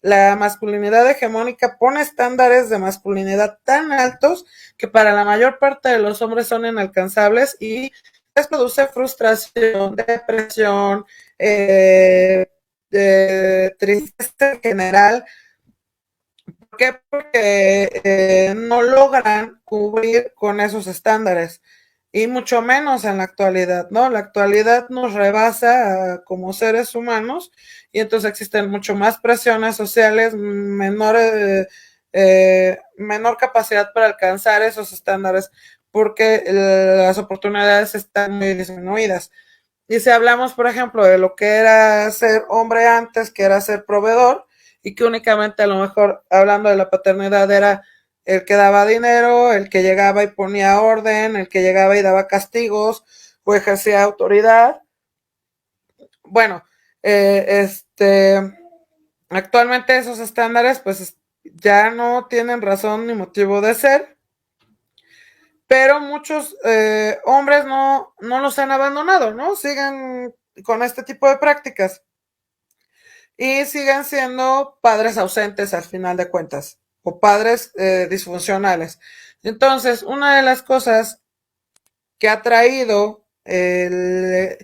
la masculinidad hegemónica pone estándares de masculinidad tan altos que para la mayor parte de los hombres son inalcanzables y les produce frustración, depresión, tristeza en general. ¿Por qué? Porque no logran cubrir con esos estándares y mucho menos en la actualidad, ¿no? La actualidad nos rebasa como seres humanos y entonces existen mucho más presiones sociales, menor capacidad para alcanzar esos estándares porque las oportunidades están muy disminuidas. Y si hablamos, por ejemplo, de lo que era ser hombre antes, que era ser proveedor, y que únicamente a lo mejor, hablando de la paternidad, era el que daba dinero, el que llegaba y ponía orden, el que llegaba y daba castigos, o ejercía autoridad. Bueno, actualmente esos estándares pues ya no tienen razón ni motivo de ser, pero muchos hombres no los han abandonado, ¿no? Siguen con este tipo de prácticas y siguen siendo padres ausentes al final de cuentas o padres disfuncionales. Entonces, una de las cosas que ha traído el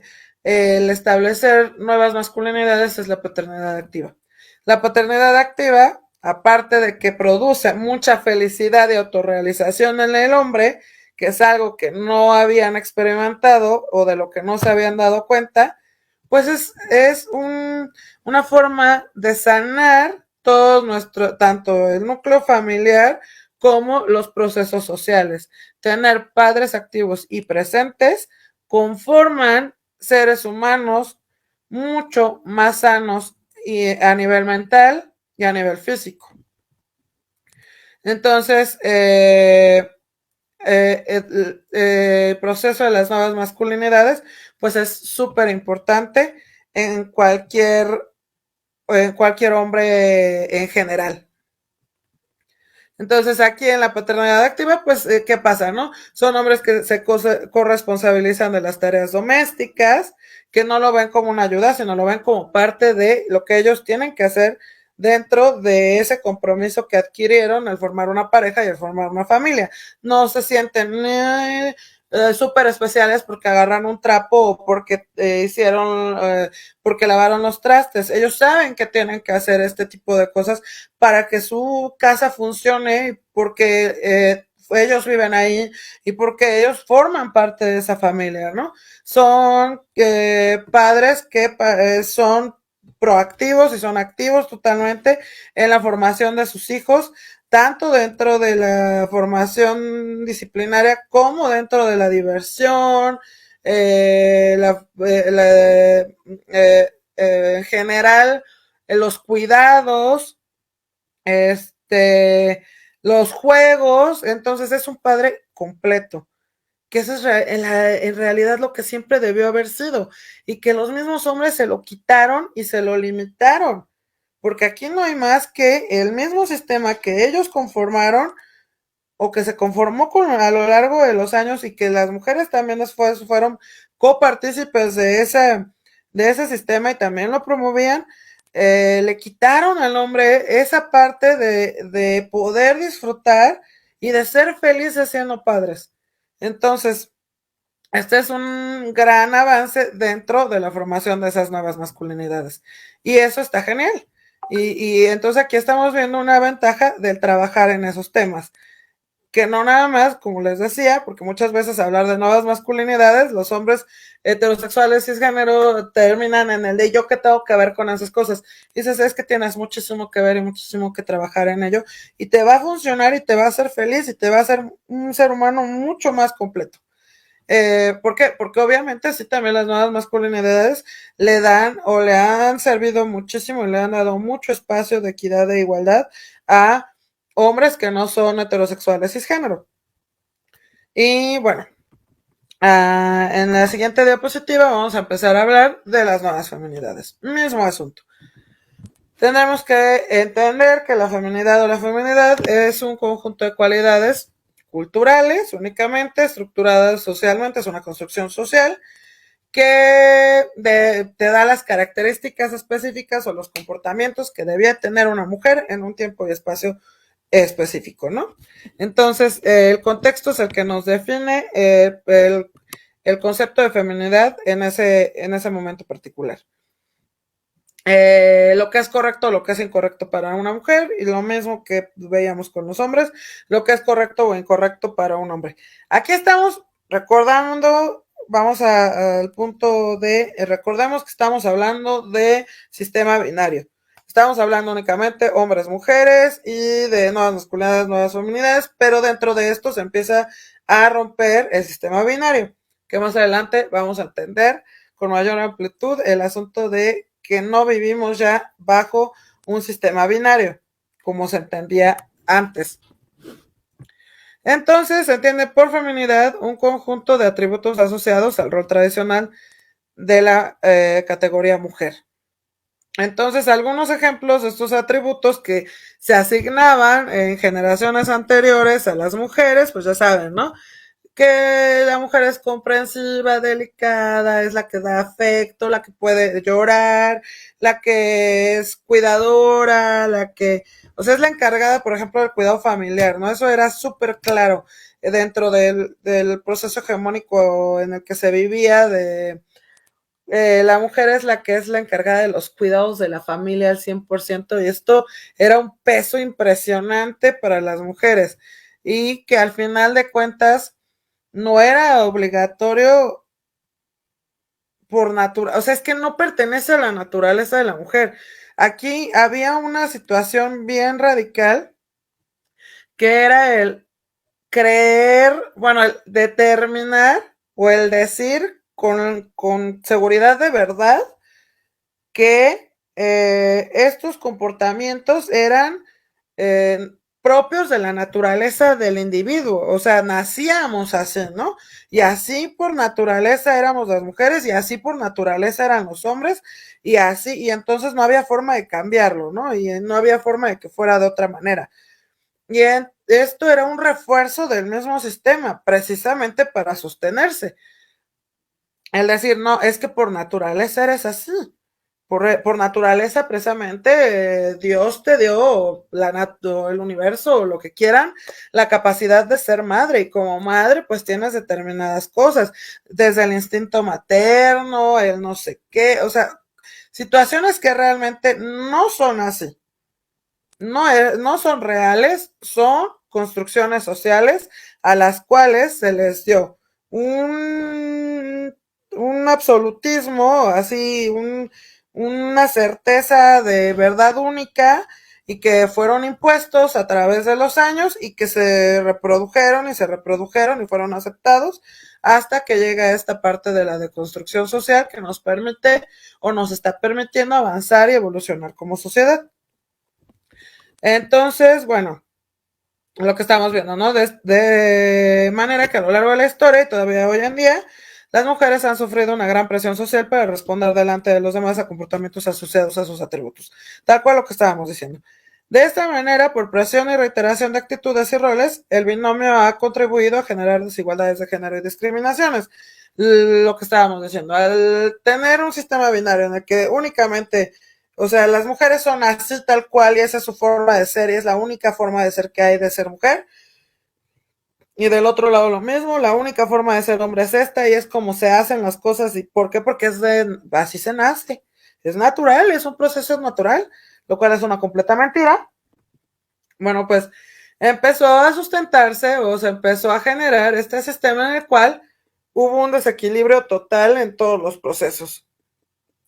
establecer nuevas masculinidades es la paternidad activa. La paternidad activa, aparte de que produce mucha felicidad y autorrealización en el hombre, que es algo que no habían experimentado o de lo que no se habían dado cuenta, pues una forma de sanar todo tanto el núcleo familiar como los procesos sociales. Tener padres activos y presentes conforman seres humanos mucho más sanos a nivel mental y a nivel físico. Entonces, el proceso de las nuevas masculinidades, pues es súper importante en cualquier hombre en general. Entonces, aquí en la paternidad activa, pues, ¿qué pasa, no? Son hombres que se corresponsabilizan de las tareas domésticas, que no lo ven como una ayuda, sino lo ven como parte de lo que ellos tienen que hacer dentro de ese compromiso que adquirieron al formar una pareja y al formar una familia. No se sienten súper especiales porque agarran un trapo o porque porque lavaron los trastes. Ellos saben que tienen que hacer este tipo de cosas para que su casa funcione, porque ellos viven ahí y porque ellos forman parte de esa familia, ¿no? Son padres que son proactivos y son activos totalmente en la formación de sus hijos, tanto dentro de la formación disciplinaria como dentro de la diversión, en general, los cuidados, los juegos. Entonces es un padre completo, que eso es en realidad lo que siempre debió haber sido, y que los mismos hombres se lo quitaron y se lo limitaron, porque aquí no hay más que el mismo sistema que ellos conformaron o que se conformó a lo largo de los años y que las mujeres también fueron copartícipes de ese sistema y también lo promovían. Le quitaron al hombre esa parte de poder disfrutar y de ser felices siendo padres. Entonces, este es un gran avance dentro de la formación de esas nuevas masculinidades. Y eso está genial. Y entonces aquí estamos viendo una ventaja del trabajar en esos temas, que no nada más, como les decía, porque muchas veces hablar de nuevas masculinidades, los hombres heterosexuales cisgénero terminan en el de yo que tengo que ver con esas cosas. Y dices, es que tienes muchísimo que ver y muchísimo que trabajar en ello, y te va a funcionar y te va a hacer feliz y te va a hacer un ser humano mucho más completo. ¿Por qué? Porque obviamente sí también las nuevas masculinidades le dan o le han servido muchísimo y le han dado mucho espacio de equidad e igualdad a hombres que no son heterosexuales cisgénero. Y bueno, en la siguiente diapositiva vamos a empezar a hablar de las nuevas feminidades. Mismo asunto. Tenemos que entender que la feminidad o la feminidad es un conjunto de cualidades culturales únicamente, estructuradas socialmente, es una construcción social que te da las características específicas o los comportamientos que debía tener una mujer en un tiempo y espacio específico, ¿no? Entonces, el contexto es el que nos define el concepto de feminidad en ese momento particular. Lo que es correcto, lo que es incorrecto para una mujer y lo mismo que veíamos con los hombres, lo que es correcto o incorrecto para un hombre. Aquí estamos recordando, vamos al punto de, recordemos que estamos hablando de sistema binario. Estamos hablando únicamente hombres, mujeres y de nuevas masculinidades, nuevas feminidades, pero dentro de esto se empieza a romper el sistema binario, que más adelante vamos a entender con mayor amplitud el asunto de que no vivimos ya bajo un sistema binario, como se entendía antes. Entonces se entiende por feminidad un conjunto de atributos asociados al rol tradicional de la categoría mujer. Entonces, algunos ejemplos de estos atributos que se asignaban en generaciones anteriores a las mujeres, pues ya saben, ¿no? Que la mujer es comprensiva, delicada, es la que da afecto, la que puede llorar, la que es cuidadora, o sea, es la encargada, por ejemplo, del cuidado familiar, ¿no? Eso era súper claro dentro del proceso hegemónico en el que se vivía la mujer es la que es la encargada de los cuidados de la familia al 100% y esto era un peso impresionante para las mujeres y que al final de cuentas no era obligatorio por naturaleza, o sea, es que no pertenece a la naturaleza de la mujer. Aquí había una situación bien radical que era el creer, bueno, el determinar o el decir con seguridad de verdad que estos comportamientos eran eh, propios de la naturaleza del individuo, o sea, nacíamos así, ¿no? Y así por naturaleza éramos las mujeres y así por naturaleza eran los hombres y así, y entonces no había forma de cambiarlo, ¿no? Y no había forma de que fuera de otra manera. Y esto era un refuerzo del mismo sistema, precisamente para sostenerse. El decir, no, es que por naturaleza eres así. Por naturaleza, precisamente, Dios te dio el universo o lo que quieran, la capacidad de ser madre. Y como madre, pues tienes determinadas cosas, desde el instinto materno, el no sé qué, o sea, situaciones que realmente no son así, no son reales, son construcciones sociales a las cuales se les dio un, un absolutismo, así, una certeza de verdad única y que fueron impuestos a través de los años y que se reprodujeron y se reprodujeron y fueron aceptados hasta que llega esta parte de la deconstrucción social que nos permite o nos está permitiendo avanzar y evolucionar como sociedad. Entonces, bueno, lo que estamos viendo, ¿no? De manera que a lo largo de la historia y todavía hoy en día, las mujeres han sufrido una gran presión social para responder delante de los demás a comportamientos asociados a sus atributos, tal cual lo que estábamos diciendo. De esta manera, por presión y reiteración de actitudes y roles, el binomio ha contribuido a generar desigualdades de género y discriminaciones. Lo que estábamos diciendo, al tener un sistema binario en el que únicamente, o sea, las mujeres son así tal cual y esa es su forma de ser y es la única forma de ser que hay de ser mujer. Y del otro lado lo mismo, la única forma de ser hombre es esta y es como se hacen las cosas. ¿Y por qué? Porque así se nace. Es natural, es un proceso natural, lo cual es una completa mentira. Bueno, pues empezó a sustentarse o se empezó a generar este sistema en el cual hubo un desequilibrio total en todos los procesos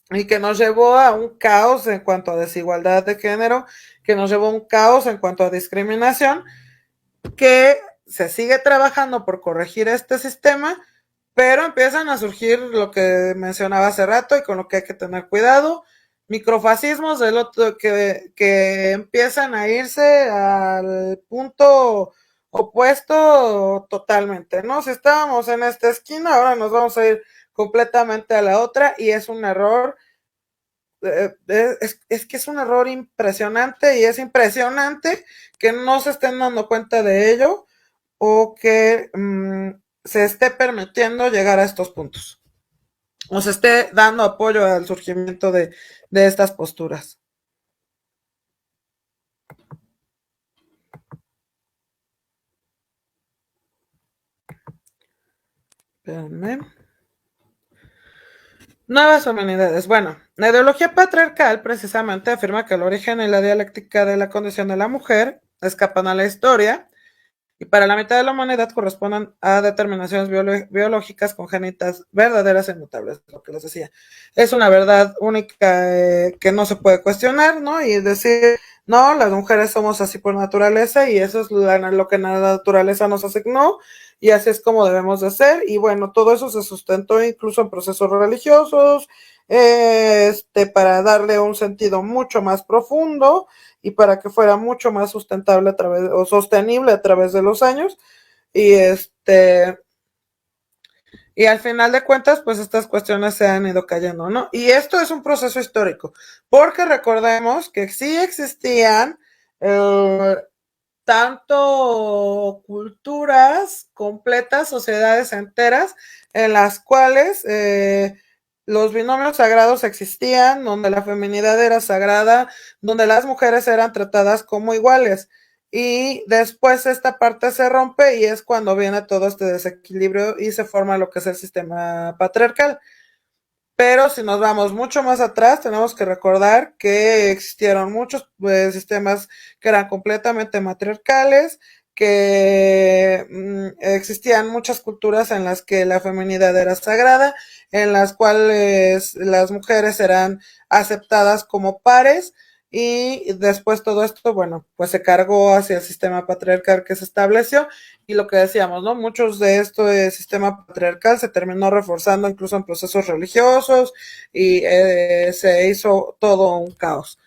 y que nos llevó a un caos en cuanto a desigualdad de género, que nos llevó a un caos en cuanto a discriminación, que se sigue trabajando por corregir este sistema, pero empiezan a surgir lo que mencionaba hace rato y con lo que hay que tener cuidado, microfascismos del otro que empiezan a irse al punto opuesto totalmente, ¿no? Si estábamos en esta esquina, ahora nos vamos a ir completamente a la otra y es un error, es que es un error impresionante y es impresionante que no se estén dando cuenta de ello o que se esté permitiendo llegar a estos puntos o se esté dando apoyo al surgimiento de estas posturas. Espérenme. Nuevas feminidades. Bueno, la ideología patriarcal precisamente afirma que el origen y la dialéctica de la condición de la mujer escapan a la historia y para la mitad de la humanidad corresponden a determinaciones biológicas congénitas verdaderas e inmutables, lo que les decía. Es una verdad única que no se puede cuestionar, ¿no? Y decir, no, las mujeres somos así por naturaleza y eso es lo que la naturaleza nos asignó y así es como debemos de ser. Y bueno, todo eso se sustentó incluso en procesos religiosos, para darle un sentido mucho más profundo y para que fuera mucho más sustentable a través o sostenible a través de los años y y al final de cuentas pues estas cuestiones se han ido cayendo, ¿no? Y esto es un proceso histórico, porque recordemos que sí existían eh, tanto culturas completas, sociedades enteras, en las cuales los binomios sagrados existían, donde la feminidad era sagrada, donde las mujeres eran tratadas como iguales. Y después esta parte se rompe y es cuando viene todo este desequilibrio y se forma lo que es el sistema patriarcal. Pero si nos vamos mucho más atrás, tenemos que recordar que existieron muchos sistemas que eran completamente matriarcales, que existían muchas culturas en las que la feminidad era sagrada, en las cuales las mujeres eran aceptadas como pares y después todo esto, bueno, pues se cargó hacia el sistema patriarcal que se estableció y lo que decíamos, ¿no? Muchos de este sistema patriarcal se terminó reforzando incluso en procesos religiosos y se hizo todo un caos.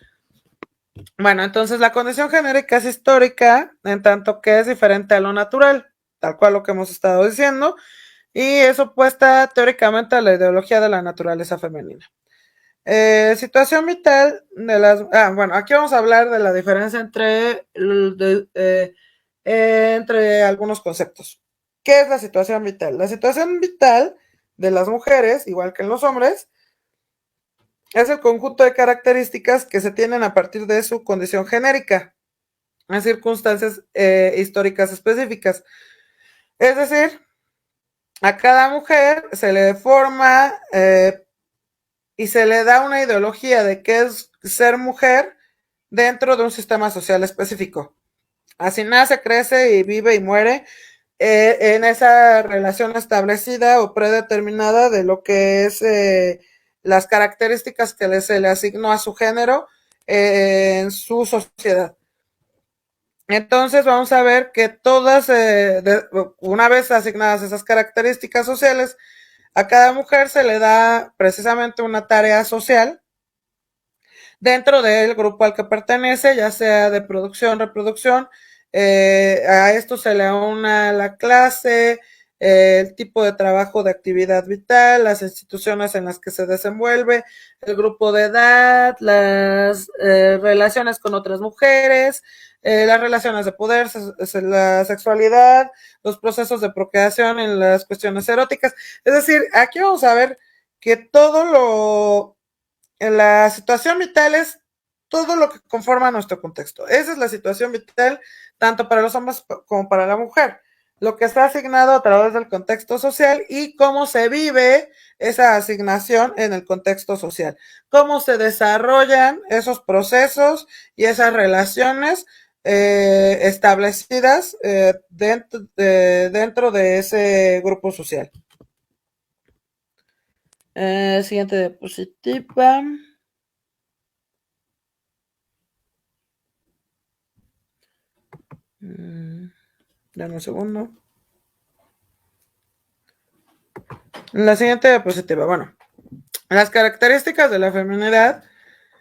Bueno, entonces la condición genérica es histórica, en tanto que es diferente a lo natural, tal cual lo que hemos estado diciendo, y es opuesta teóricamente a la ideología de la naturaleza femenina. Situación vital de las... bueno, aquí vamos a hablar de la diferencia entre algunos conceptos. ¿Qué es la situación vital? La situación vital de las mujeres, igual que en los hombres, es el conjunto de características que se tienen a partir de su condición genérica en circunstancias históricas específicas. Es decir, a cada mujer se le forma y se le da una ideología de qué es ser mujer dentro de un sistema social específico. Así nace, crece y vive y muere en esa relación establecida o predeterminada de lo que es las características que se le asignó a su género en su sociedad. Entonces vamos a ver que todas, una vez asignadas esas características sociales, a cada mujer se le da precisamente una tarea social dentro del grupo al que pertenece, ya sea de producción, reproducción. A esto se le una la clase, el tipo de trabajo de actividad vital, las instituciones en las que se desenvuelve, el grupo de edad, las relaciones con otras mujeres, las relaciones de poder, la sexualidad, los procesos de procreación en las cuestiones eróticas. Es decir, aquí vamos a ver que todo lo en la situación vital es todo lo que conforma nuestro contexto. Esa es la situación vital tanto para los hombres como para la mujer. Lo que está asignado a través del contexto social y cómo se vive esa asignación en el contexto social. Cómo se desarrollan esos procesos y esas relaciones establecidas dentro de ese grupo social. Siguiente diapositiva. Dame un segundo. La siguiente diapositiva, bueno, las características de la feminidad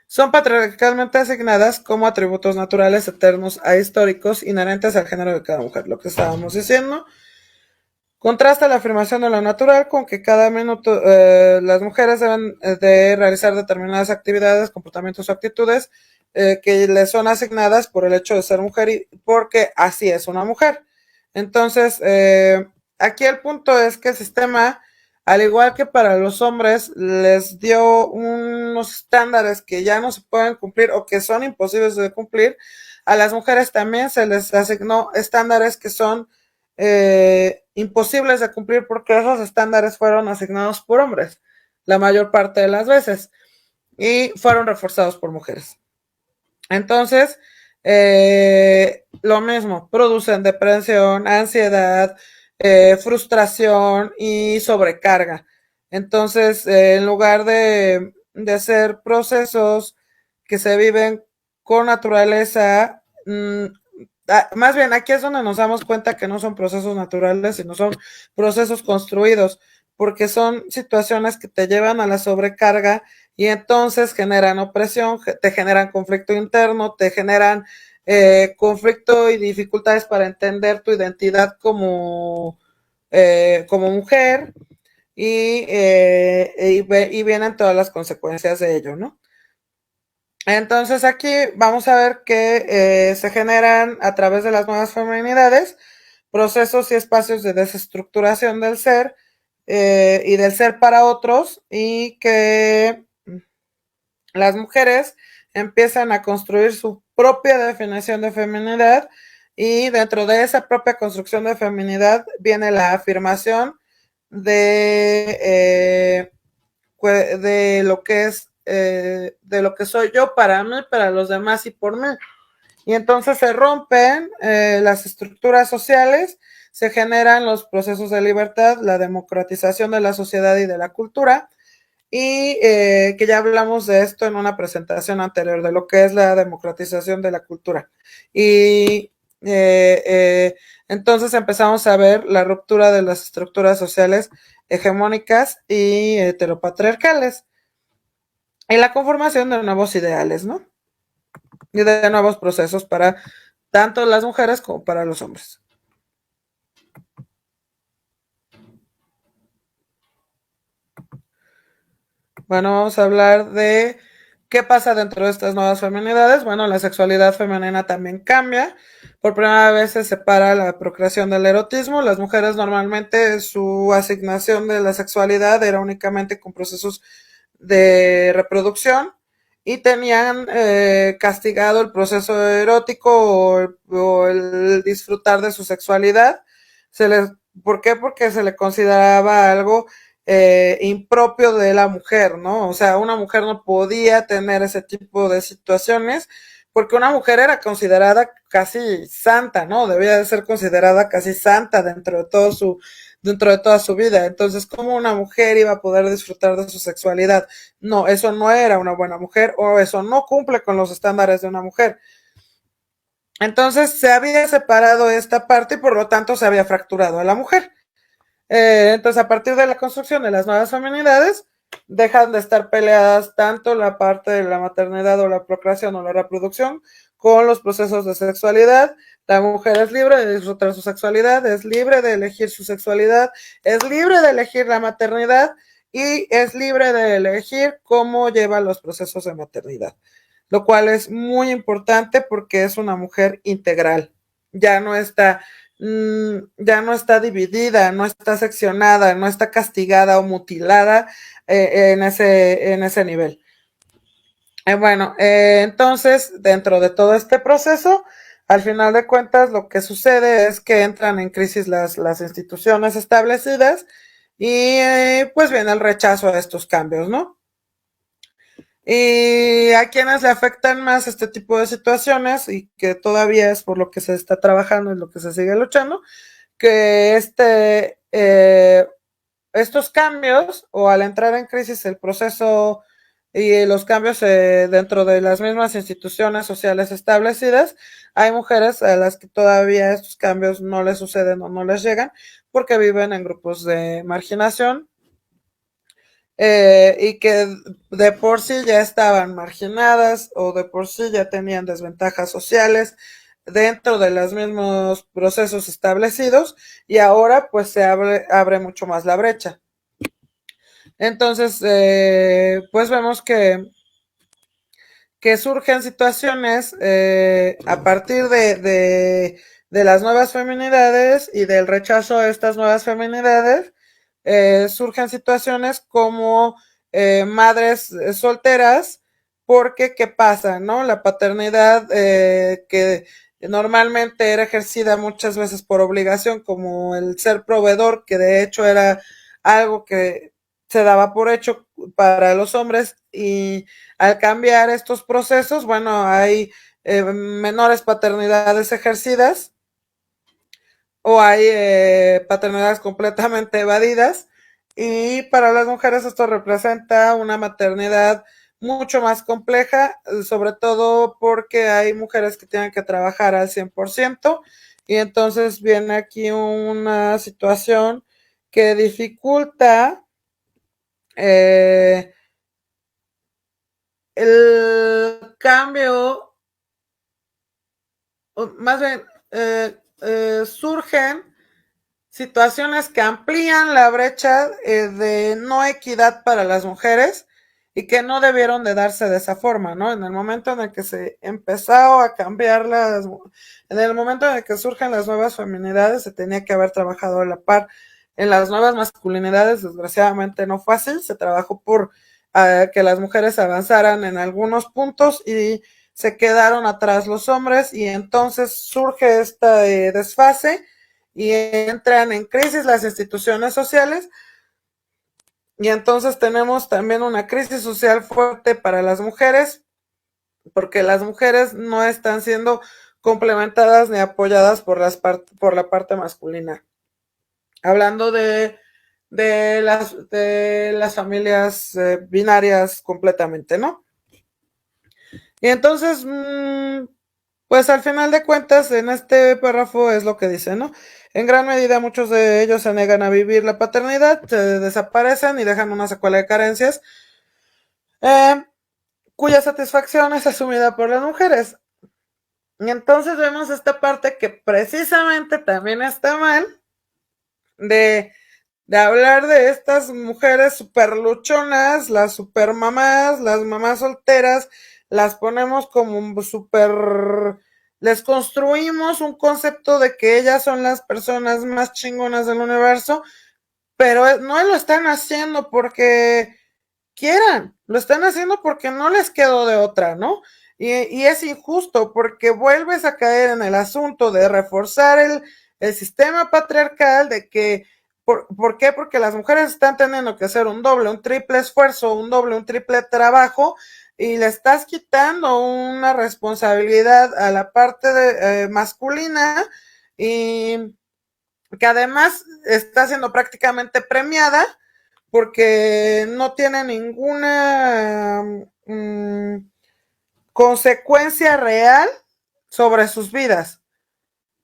son patriarcalmente asignadas como atributos naturales eternos ahistóricos inherentes al género de cada mujer, lo que estábamos diciendo. Contrasta la afirmación de lo natural con que cada minuto las mujeres deben de realizar determinadas actividades, comportamientos o actitudes que les son asignadas por el hecho de ser mujer y porque así es una mujer. Entonces, aquí el punto es que el sistema, al igual que para los hombres, les dio unos estándares que ya no se pueden cumplir o que son imposibles de cumplir. A las mujeres también se les asignó estándares que son imposibles de cumplir porque esos estándares fueron asignados por hombres la mayor parte de las veces y fueron reforzados por mujeres. Entonces, lo mismo, producen depresión, ansiedad, frustración y sobrecarga. Entonces, en lugar de hacer procesos que se viven con naturaleza, más bien aquí es donde nos damos cuenta que no son procesos naturales, sino son procesos construidos, porque son situaciones que te llevan a la sobrecarga y entonces generan opresión, te generan conflicto interno, te generan conflicto y dificultades para entender tu identidad como mujer y vienen todas las consecuencias de ello, ¿no? Entonces aquí vamos a ver que se generan a través de las nuevas feminidades procesos y espacios de desestructuración del ser y del ser para otros y que las mujeres empiezan a construir su propia definición de feminidad y dentro de esa propia construcción de feminidad viene la afirmación de lo que es de lo que soy yo para mí, para los demás y por mí. Y entonces se rompen las estructuras sociales, se generan los procesos de libertad, la democratización de la sociedad y de la cultura, y que ya hablamos de esto en una presentación anterior, de lo que es la democratización de la cultura. Y entonces empezamos a ver la ruptura de las estructuras sociales hegemónicas y heteropatriarcales y la conformación de nuevos ideales, ¿no? Y de nuevos procesos para tanto las mujeres como para los hombres. Bueno, vamos a hablar de qué pasa dentro de estas nuevas feminidades. Bueno, la sexualidad femenina también cambia. Por primera vez se separa la procreación del erotismo. Las mujeres normalmente su asignación de la sexualidad era únicamente con procesos de reproducción y tenían castigado el proceso erótico o el disfrutar de su sexualidad. Se les, ¿por qué? Porque se le consideraba algo impropio de la mujer, ¿no? O sea, una mujer no podía tener ese tipo de situaciones porque una mujer era considerada casi santa, ¿no? Debía de ser considerada casi santa dentro de toda su vida. Entonces, ¿cómo una mujer iba a poder disfrutar de su sexualidad? No, eso no era una buena mujer o eso no cumple con los estándares de una mujer. Entonces, se había separado esta parte y por lo tanto se había fracturado a la mujer. Entonces, a partir de la construcción de las nuevas feminidades, dejan de estar peleadas tanto la parte de la maternidad o la procreación o la reproducción con los procesos de sexualidad. La mujer es libre de disfrutar su sexualidad, es libre de elegir su sexualidad, es libre de elegir la maternidad y es libre de elegir cómo lleva los procesos de maternidad, lo cual es muy importante porque es una mujer integral. Ya no está ya no está dividida, no está seccionada, no está castigada o mutilada en ese nivel. Bueno, entonces, dentro de todo este proceso, al final de cuentas, lo que sucede es que entran en crisis las instituciones establecidas y pues viene el rechazo a estos cambios, ¿no? Y a quienes le afectan más este tipo de situaciones y que todavía es por lo que se está trabajando y lo que se sigue luchando, que estos cambios o al entrar en crisis el proceso y los cambios dentro de las mismas instituciones sociales establecidas, hay mujeres a las que todavía estos cambios no les suceden o no les llegan porque viven en grupos de marginación, y que de por sí ya estaban marginadas o de por sí ya tenían desventajas sociales dentro de los mismos procesos establecidos, y ahora pues se abre mucho más la brecha. Entonces, pues vemos que surgen situaciones a partir de las nuevas feminidades y del rechazo a estas nuevas feminidades. Surgen situaciones como madres solteras, porque ¿qué pasa? ¿No? La paternidad, que normalmente era ejercida muchas veces por obligación, como el ser proveedor, que de hecho era algo que se daba por hecho para los hombres, y al cambiar estos procesos, bueno, hay menores paternidades ejercidas, o hay paternidades completamente evadidas, y para las mujeres esto representa una maternidad mucho más compleja, sobre todo porque hay mujeres que tienen que trabajar al 100%, y entonces viene aquí una situación que dificulta eh, el cambio, o más bien, surgen situaciones que amplían la brecha de no equidad para las mujeres, y que no debieron de darse de esa forma, ¿no? En el momento en el que se empezó a cambiar en el momento en el que surgen las nuevas feminidades, se tenía que haber trabajado a la par en las nuevas masculinidades. Desgraciadamente no fue así, se trabajó por que las mujeres avanzaran en algunos puntos y se quedaron atrás los hombres, y entonces surge este desfase y entran en crisis las instituciones sociales, y entonces tenemos también una crisis social fuerte para las mujeres, porque las mujeres no están siendo complementadas ni apoyadas por la parte masculina. Hablando de las familias binarias completamente, ¿no? Y entonces, pues al final de cuentas, en este párrafo es lo que dice, ¿no? En gran medida muchos de ellos se niegan a vivir la paternidad, se desaparecen y dejan una secuela de carencias, eh, cuya satisfacción es asumida por las mujeres. Y entonces vemos esta parte que precisamente también está mal, de, de hablar de estas mujeres super luchonas, las super mamás, las mamás solteras, las ponemos como super, les construimos un concepto de que ellas son las personas más chingonas del universo, pero no lo están haciendo porque quieran, lo están haciendo porque no les quedó de otra, ¿no? Y es injusto porque vuelves a caer en el asunto de reforzar el sistema patriarcal, de que, ¿por qué? Porque las mujeres están teniendo que hacer un doble, un triple esfuerzo, un doble, un triple trabajo, y le estás quitando una responsabilidad a la parte masculina, y que además está siendo prácticamente premiada porque no tiene ninguna consecuencia real sobre sus vidas.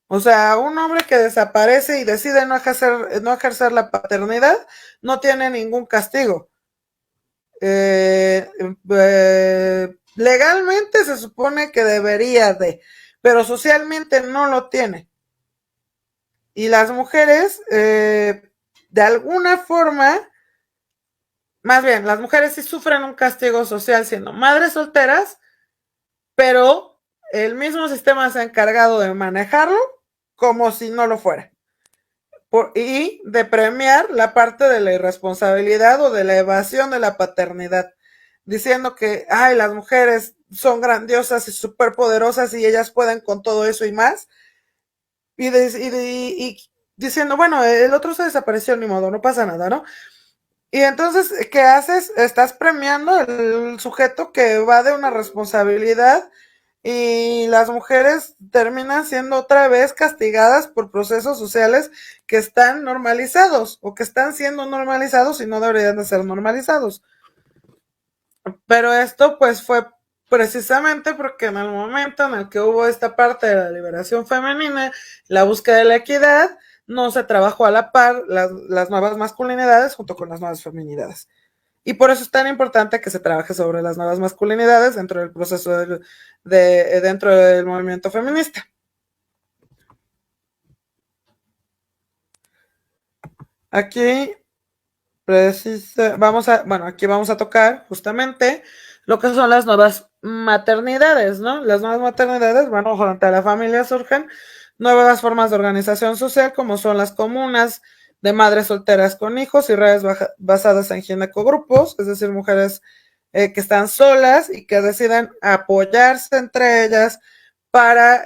O sea, un hombre que desaparece y decide no ejercer la paternidad no tiene ningún castigo. Legalmente se supone que debería de, pero socialmente no lo tiene. Y las mujeres, de alguna forma, más bien, las mujeres sí sufren un castigo social siendo madres solteras, pero el mismo sistema se ha encargado de manejarlo como si no lo fuera. Y de premiar la parte de la irresponsabilidad o de la evasión de la paternidad, diciendo que, ay, las mujeres son grandiosas y superpoderosas y ellas pueden con todo eso y más, y diciendo, bueno, el otro se desapareció, ni modo, no pasa nada, ¿no? Y entonces, ¿qué haces? Estás premiando el sujeto que va de una responsabilidad, y las mujeres terminan siendo otra vez castigadas por procesos sociales que están normalizados o que están siendo normalizados y no deberían de ser normalizados. Pero esto pues fue precisamente porque en el momento en el que hubo esta parte de la liberación femenina, la búsqueda de la equidad, no se trabajó a la par las nuevas masculinidades junto con las nuevas feminidades. Y por eso es tan importante que se trabaje sobre las nuevas masculinidades dentro del proceso dentro del movimiento feminista. Aquí aquí vamos a tocar justamente lo que son las nuevas maternidades, ¿no? Las nuevas maternidades, bueno, frente a la familia surgen nuevas formas de organización social como son las comunas de madres solteras con hijos y redes basadas en ginecogrupos, es decir, mujeres que están solas y que deciden apoyarse entre ellas para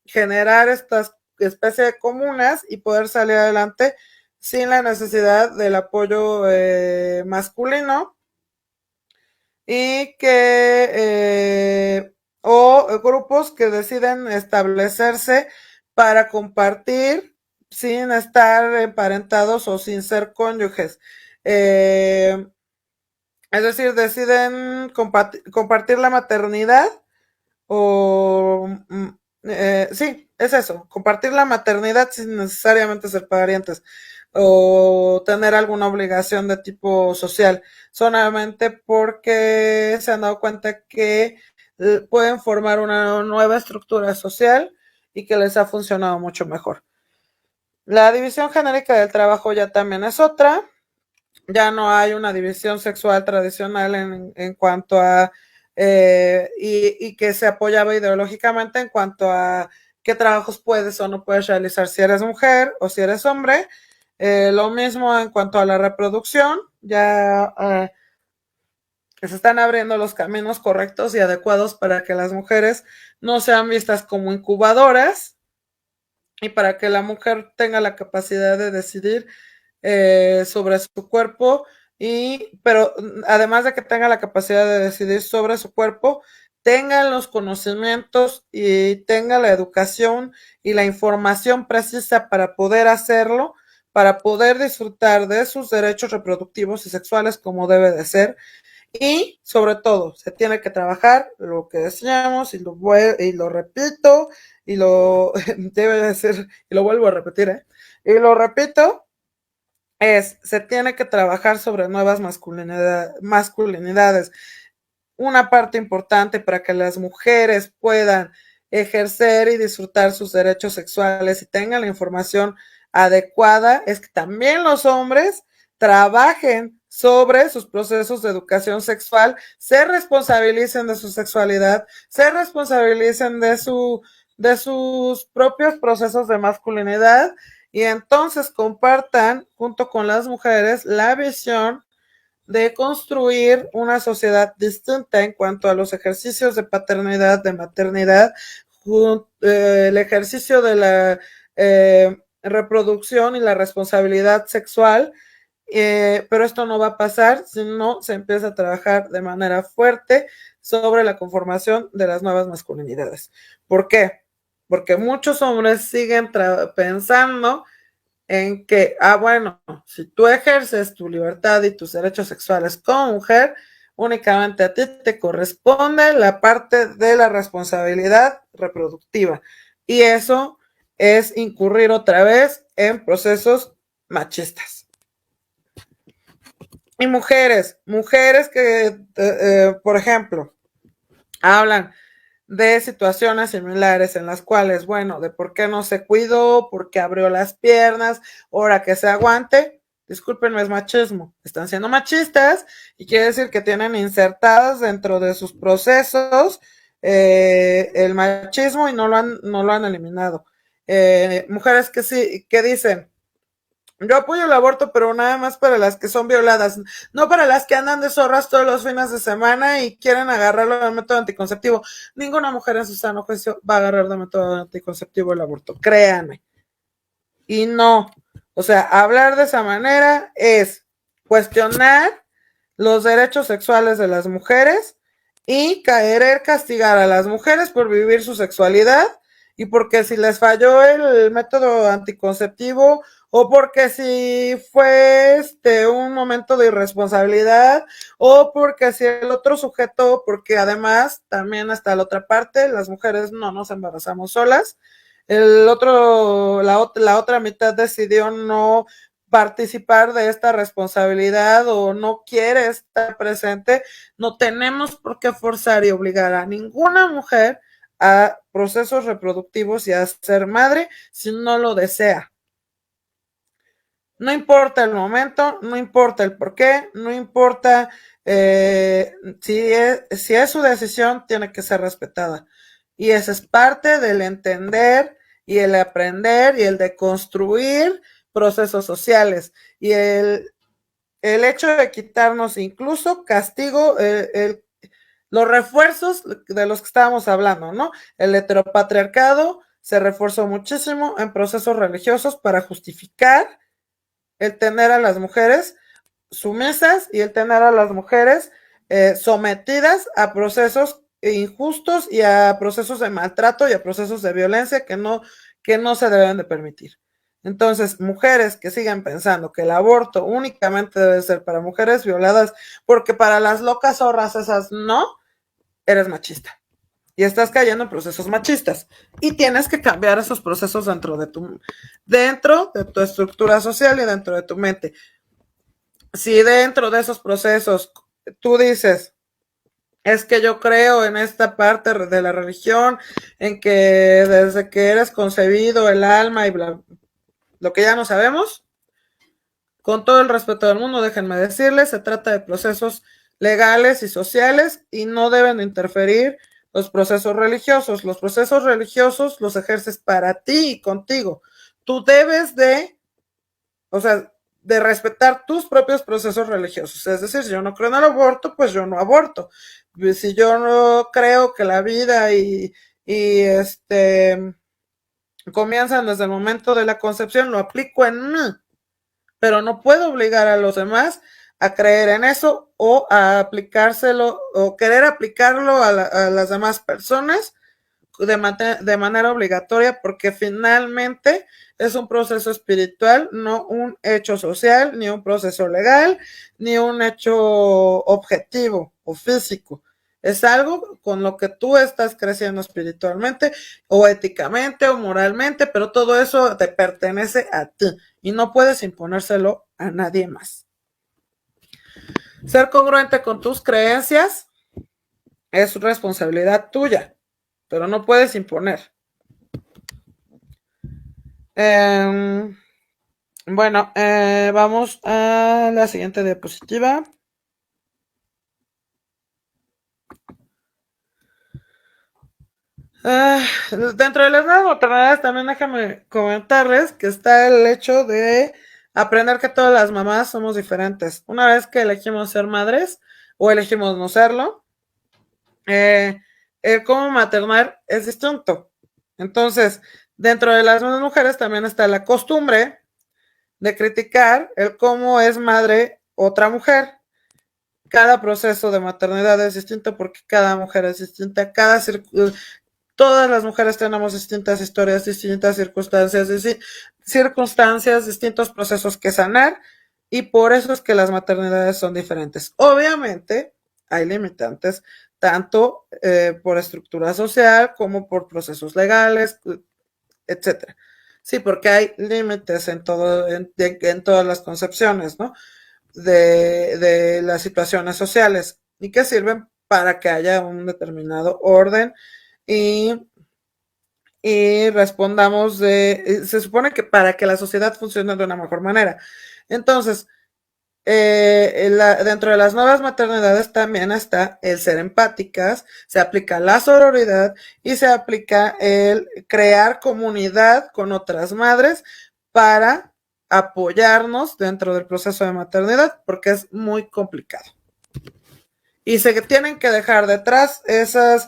generar estas especie de comunas y poder salir adelante sin la necesidad del apoyo masculino y que o grupos que deciden establecerse para compartir sin estar emparentados o sin ser cónyuges. Es decir, deciden compartir la maternidad o sí, es eso, compartir la maternidad sin necesariamente ser parientes o tener alguna obligación de tipo social, solamente porque se han dado cuenta que pueden formar una nueva estructura social y que les ha funcionado mucho mejor. La división genérica del trabajo ya también es otra, ya no hay una división sexual tradicional en cuanto a y que se apoyaba ideológicamente en cuanto a qué trabajos puedes o no puedes realizar si eres mujer o si eres hombre. Lo mismo en cuanto a la reproducción, ya que se están abriendo los caminos correctos y adecuados para que las mujeres no sean vistas como incubadoras y para que la mujer tenga la capacidad de decidir sobre su cuerpo pero además de que tenga la capacidad de decidir sobre su cuerpo, tenga los conocimientos y tenga la educación y la información precisa para poder hacerlo, para poder disfrutar de sus derechos reproductivos y sexuales como debe de ser. Y sobre todo, se tiene que trabajar lo que decíamos y lo repito y lo debe de ser, y lo vuelvo a repetir, y lo repito, se tiene que trabajar sobre nuevas masculinidades. Una parte importante para que las mujeres puedan ejercer y disfrutar sus derechos sexuales y tengan la información adecuada es que también los hombres trabajen sobre sus procesos de educación sexual, se responsabilicen de su sexualidad, se responsabilicen de sus propios procesos de masculinidad y entonces compartan junto con las mujeres la visión de construir una sociedad distinta en cuanto a los ejercicios de paternidad, de maternidad, el ejercicio de la reproducción y la responsabilidad sexual, pero esto no va a pasar si no se empieza a trabajar de manera fuerte sobre la conformación de las nuevas masculinidades. ¿Por qué? Porque muchos hombres siguen pensando en que, bueno, si tú ejerces tu libertad y tus derechos sexuales como mujer, únicamente a ti te corresponde la parte de la responsabilidad reproductiva. Y eso es incurrir otra vez en procesos machistas. Y mujeres que, por ejemplo, hablan de situaciones similares en las cuales, bueno, de por qué no se cuidó, por qué abrió las piernas, ahora que se aguante, discúlpenme, es machismo, están siendo machistas y quiere decir que tienen insertadas dentro de sus procesos el machismo y no lo han eliminado. Mujeres que sí, que dicen, yo apoyo el aborto, pero nada más para las que son violadas, no para las que andan de zorras todos los fines de semana y quieren agarrarlo de método anticonceptivo. Ninguna mujer en su sano juicio va a agarrar de método anticonceptivo el aborto, créanme. Y no, o sea, hablar de esa manera es cuestionar los derechos sexuales de las mujeres y querer castigar a las mujeres por vivir su sexualidad y porque si les falló el método anticonceptivo o porque si fue un momento de irresponsabilidad, o porque si el otro sujeto, porque además también hasta la otra parte, las mujeres no nos embarazamos solas, la otra mitad decidió no participar de esta responsabilidad o no quiere estar presente. No tenemos por qué forzar y obligar a ninguna mujer a procesos reproductivos y a ser madre si no lo desea. No importa el momento, no importa el por qué, no importa si es su decisión, tiene que ser respetada. Y eso es parte del entender y el aprender y el de construir procesos sociales. Y el hecho de quitarnos incluso castigo, los refuerzos de los que estábamos hablando, ¿no? El heteropatriarcado se reforzó muchísimo en procesos religiosos para justificar el tener a las mujeres sumisas y el tener a las mujeres sometidas a procesos injustos y a procesos de maltrato y a procesos de violencia que no se deben de permitir. Entonces, mujeres que sigan pensando que el aborto únicamente debe ser para mujeres violadas, porque para las locas zorras esas no, eres machista. Y estás cayendo en procesos machistas. Y tienes que cambiar esos procesos dentro de tu estructura social y dentro de tu mente. Si dentro de esos procesos tú dices, es que yo creo en esta parte de la religión, en que desde que eres concebido el alma y bla, lo que ya no sabemos, con todo el respeto del mundo, déjenme decirles, se trata de procesos legales y sociales y no deben interferir los procesos religiosos. Los procesos religiosos los ejerces para ti y contigo. Tú debes o sea, de respetar tus propios procesos religiosos. Es decir, si yo no creo en el aborto, pues yo no aborto. Si yo no creo que la vida y comienzan desde el momento de la concepción, lo aplico en mí, pero no puedo obligar a los demás a creer en eso o a aplicárselo o querer aplicarlo a las demás personas de manera obligatoria, porque finalmente es un proceso espiritual, no un hecho social, ni un proceso legal, ni un hecho objetivo o físico. Es algo con lo que tú estás creciendo espiritualmente o éticamente o moralmente, pero todo eso te pertenece a ti y no puedes imponérselo a nadie más. Ser congruente con tus creencias es responsabilidad tuya, pero no puedes imponer. Bueno, vamos a la siguiente diapositiva. Dentro de las nuevas maternidades también déjame comentarles que está el hecho de aprender que todas las mamás somos diferentes. Una vez que elegimos ser madres o elegimos no serlo, cómo maternar es distinto. Entonces, dentro de las mujeres también está la costumbre de criticar el cómo es madre otra mujer. Cada proceso de maternidad es distinto porque cada mujer es distinta, todas las mujeres tenemos distintas historias, distintas circunstancias, distintos procesos que sanar, y por eso es que las maternidades son diferentes. Obviamente hay limitantes tanto por estructura social como por procesos legales, etcétera. Sí, porque hay límites en todas las concepciones, ¿no? De las situaciones sociales y que sirven para que haya un determinado orden y, y respondamos se supone que para que la sociedad funcione de una mejor manera. Entonces, dentro de las nuevas maternidades también está el ser empáticas, se aplica la sororidad y se aplica el crear comunidad con otras madres para apoyarnos dentro del proceso de maternidad, porque es muy complicado. Y se tienen que dejar detrás esos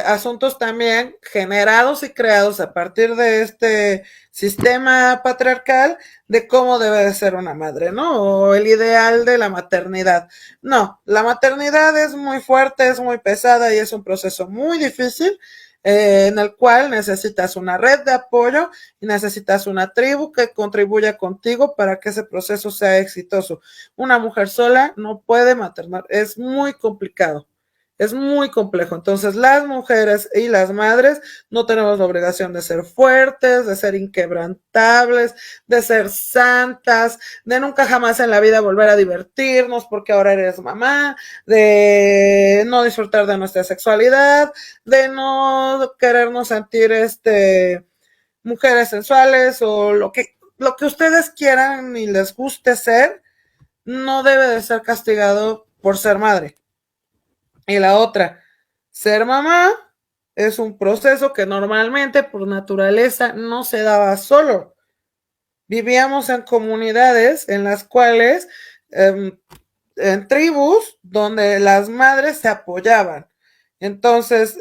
asuntos también generados y creados a partir de este sistema patriarcal de cómo debe de ser una madre, ¿no? O el ideal de la maternidad. No, la maternidad es muy fuerte, es muy pesada y es un proceso muy difícil en el cual necesitas una red de apoyo y necesitas una tribu que contribuya contigo para que ese proceso sea exitoso. Una mujer sola no puede maternar, es muy complicado. Es muy complejo. Entonces, las mujeres y las madres no tenemos la obligación de ser fuertes, de ser inquebrantables, de ser santas, de nunca jamás en la vida volver a divertirnos porque ahora eres mamá, de no disfrutar de nuestra sexualidad, de no querernos sentir mujeres sensuales o lo que ustedes quieran y les guste ser, no debe de ser castigado por ser madre. Y la otra, ser mamá es un proceso que normalmente por naturaleza no se daba solo. Vivíamos en comunidades en las cuales, en tribus, donde las madres se apoyaban. Entonces,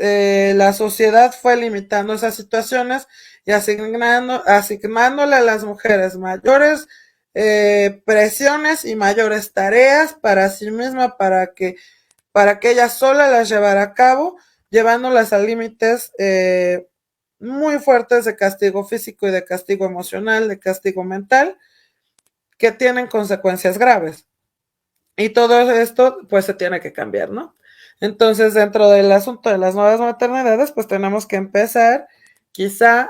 la sociedad fue limitando esas situaciones y asignándole a las mujeres mayores presiones y mayores tareas para sí misma, para que ella sola las llevara a cabo, llevándolas a límites muy fuertes de castigo físico y de castigo emocional, de castigo mental, que tienen consecuencias graves. Y todo esto, pues, se tiene que cambiar, ¿no? Entonces, dentro del asunto de las nuevas maternidades, pues tenemos que empezar quizá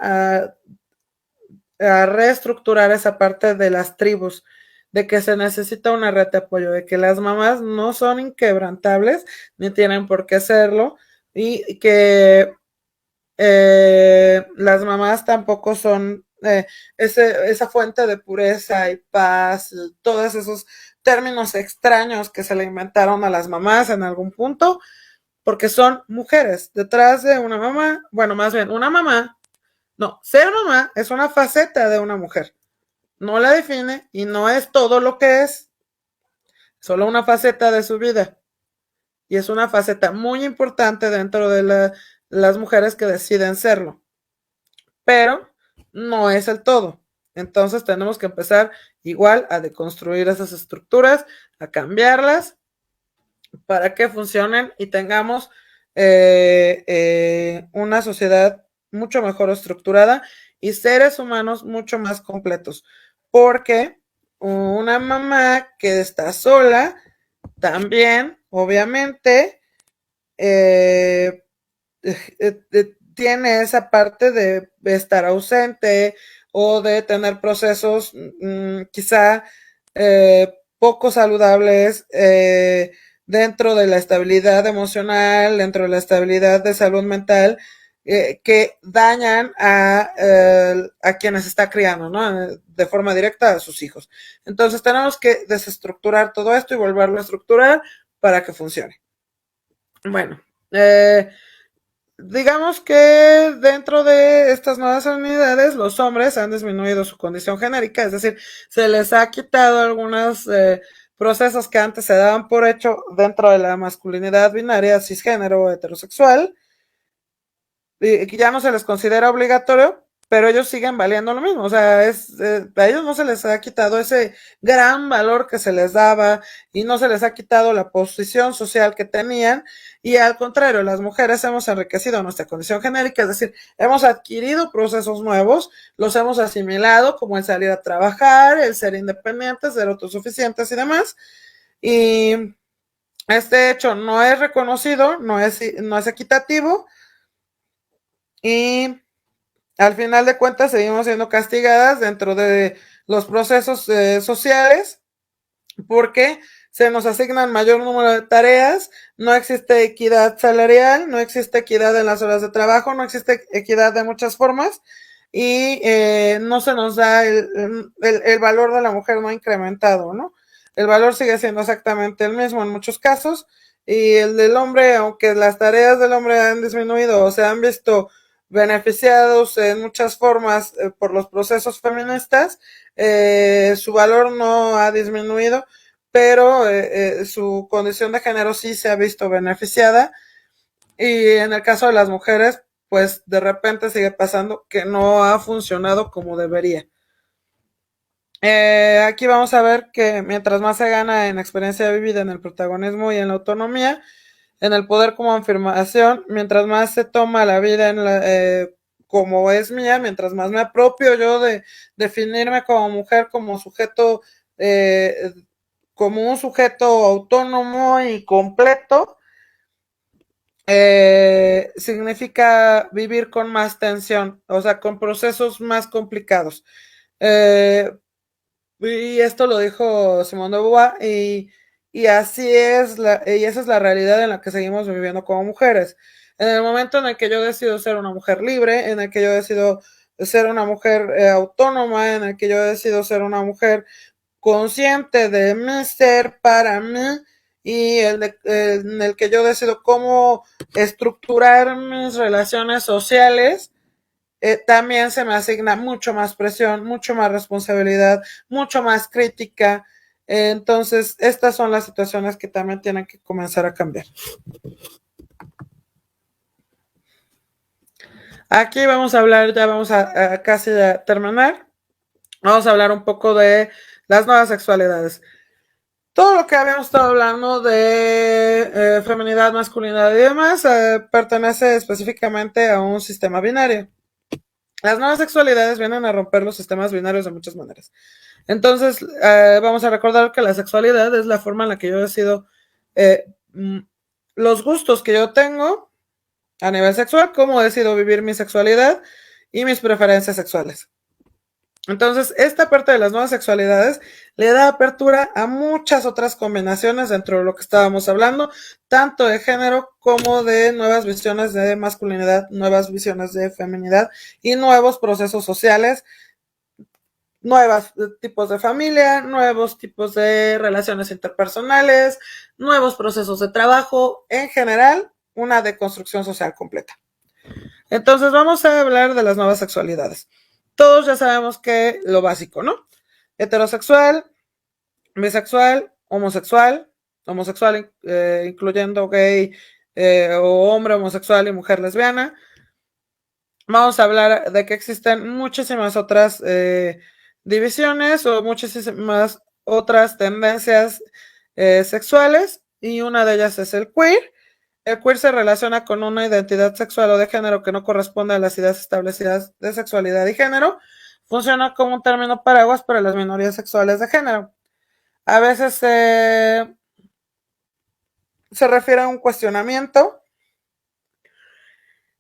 a reestructurar esa parte de las tribus, de que se necesita una red de apoyo, de que las mamás no son inquebrantables, ni tienen por qué serlo, y que las mamás tampoco son esa fuente de pureza y paz, todos esos términos extraños que se le inventaron a las mamás en algún punto, porque son mujeres. Detrás de una mamá, bueno, más bien, una mamá, no, ser mamá es una faceta de una mujer. No la define y no es todo lo que es, solo una faceta de su vida. Y es una faceta muy importante dentro de las mujeres que deciden serlo. Pero no es el todo. Entonces tenemos que empezar igual a deconstruir esas estructuras, a cambiarlas para que funcionen y tengamos una sociedad mucho mejor estructurada y seres humanos mucho más completos. Porque una mamá que está sola también, obviamente, tiene esa parte de estar ausente o de tener procesos quizá poco saludables dentro de la estabilidad emocional, dentro de la estabilidad de salud mental, que dañan a quienes está criando, ¿no? De forma directa a sus hijos. Entonces tenemos que desestructurar todo esto y volverlo a estructurar para que funcione. Bueno, digamos que dentro de estas nuevas unidades los hombres han disminuido su condición genérica, es decir, se les ha quitado algunos procesos que antes se daban por hecho dentro de la masculinidad binaria, cisgénero o heterosexual, y que ya no se les considera obligatorio, pero ellos siguen valiendo lo mismo. O sea, a ellos no se les ha quitado ese gran valor que se les daba y no se les ha quitado la posición social que tenían. Y al contrario, las mujeres hemos enriquecido nuestra condición genérica, es decir, hemos adquirido procesos nuevos, los hemos asimilado, como el salir a trabajar, el ser independientes, ser autosuficientes y demás. Y este hecho no es reconocido, no es equitativo y al final de cuentas seguimos siendo castigadas dentro de los procesos sociales porque se nos asignan mayor número de tareas, no existe equidad salarial, no existe equidad en las horas de trabajo, no existe equidad de muchas formas y no se nos da el valor de la mujer no incrementado, ¿no? El valor sigue siendo exactamente el mismo en muchos casos y el del hombre, aunque las tareas del hombre han disminuido o se han visto beneficiados en muchas formas por los procesos feministas, su valor no ha disminuido, pero su condición de género sí se ha visto beneficiada y en el caso de las mujeres, pues de repente sigue pasando que no ha funcionado como debería. Aquí vamos a ver que mientras más se gana en experiencia vivida, en el protagonismo y en la autonomía, en el poder como afirmación, mientras más se toma la vida como es mía, mientras más me apropio yo de definirme como mujer, como sujeto, como un sujeto autónomo y completo, significa vivir con más tensión, o sea, con procesos más complicados. Eh, y esto lo dijo Simone de Beauvoir, y así es, y esa es la realidad en la que seguimos viviendo como mujeres. En el momento en el que yo decido ser una mujer libre, en el que yo decido ser una mujer autónoma, en el que yo decido ser una mujer consciente de mi ser para mí, y en el que yo decido cómo estructurar mis relaciones sociales, también se me asigna mucho más presión, mucho más responsabilidad, mucho más crítica. Entonces, estas son las situaciones que también tienen que comenzar a cambiar. Aquí vamos a hablar, ya vamos a casi a terminar. Vamos a hablar un poco de las nuevas sexualidades. Todo lo que habíamos estado hablando de feminidad, masculinidad y demás pertenece específicamente a un sistema binario. Las nuevas sexualidades vienen a romper los sistemas binarios de muchas maneras. Entonces, vamos a recordar que la sexualidad es la forma en la que yo decido eh, los gustos que yo tengo a nivel sexual, cómo decido vivir mi sexualidad y mis preferencias sexuales. Entonces, esta parte de las nuevas sexualidades le da apertura a muchas otras combinaciones dentro de lo que estábamos hablando, tanto de género como de nuevas visiones de masculinidad, nuevas visiones de feminidad y nuevos procesos sociales, nuevos tipos de familia, nuevos tipos de relaciones interpersonales, nuevos procesos de trabajo, en general, una deconstrucción social completa. Entonces vamos a hablar de las nuevas sexualidades. Todos ya sabemos que lo básico, ¿no? Heterosexual, bisexual, homosexual, homosexual incluyendo gay o hombre homosexual y mujer lesbiana. Vamos a hablar de que existen muchísimas otras divisiones o muchísimas otras tendencias sexuales, y una de ellas es el queer. El queer se relaciona con una identidad sexual o de género que no corresponde a las ideas establecidas de sexualidad y género. Funciona como un término paraguas para las minorías sexuales de género. A veces se refiere a un cuestionamiento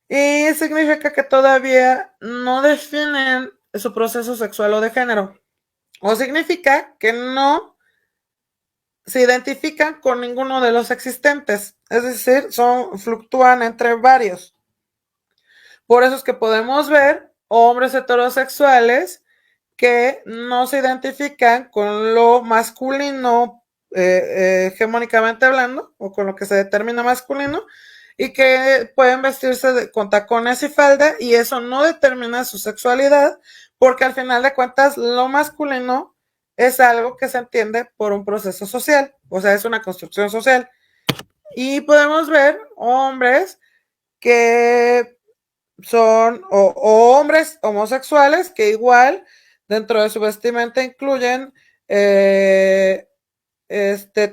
y significa que todavía no definen su proceso sexual o de género. O significa que no se identifican con ninguno de los existentes. Es decir, fluctúan entre varios. Por eso es que podemos ver hombres heterosexuales que no se identifican con lo masculino hegemónicamente hablando, o con lo que se determina masculino, y que pueden vestirse con tacones y falda, y eso no determina su sexualidad, porque al final de cuentas lo masculino es algo que se entiende por un proceso social, o sea, es una construcción social. Y podemos ver hombres que son o hombres homosexuales que igual dentro de su vestimenta incluyen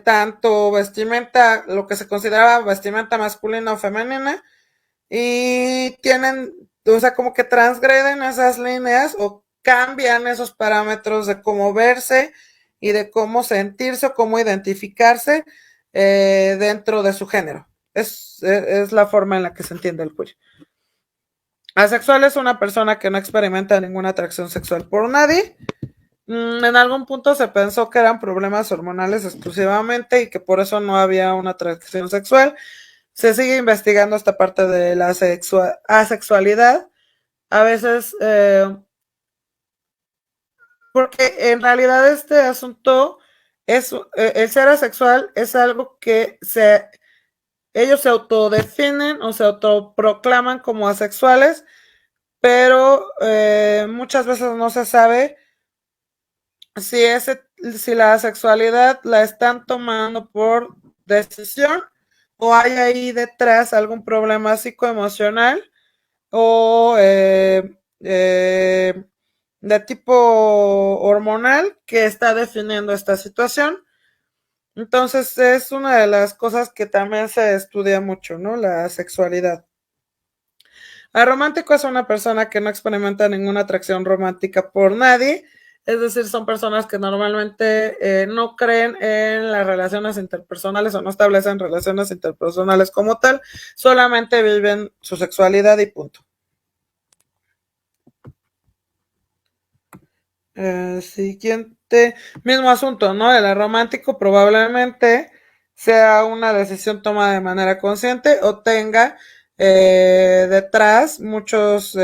tanto vestimenta, lo que se consideraba vestimenta masculina o femenina, y tienen, o sea, como que transgreden esas líneas o cambian esos parámetros de cómo verse y de cómo sentirse o cómo identificarse dentro de su género. Es la forma en la que se entiende el queer. Asexual es una persona que no experimenta ninguna atracción sexual por nadie. En algún punto se pensó que eran problemas hormonales exclusivamente y que por eso no había una atracción sexual. Se sigue investigando esta parte de la asexualidad. A veces, porque en realidad este asunto es, el ser asexual es algo que ellos se autodefinen o se autoproclaman como asexuales, pero muchas veces no se sabe si la sexualidad la están tomando por decisión o hay ahí detrás algún problema psicoemocional o de tipo hormonal que está definiendo esta situación. Entonces es una de las cosas que también se estudia mucho, ¿no? La sexualidad. Aromántico es una persona que no experimenta ninguna atracción romántica por nadie, es decir, son personas que normalmente no creen en las relaciones interpersonales o no establecen relaciones interpersonales como tal, solamente viven su sexualidad y punto. Siguiente, mismo asunto, ¿no? El aromántico probablemente sea una decisión tomada de manera consciente o tenga detrás muchos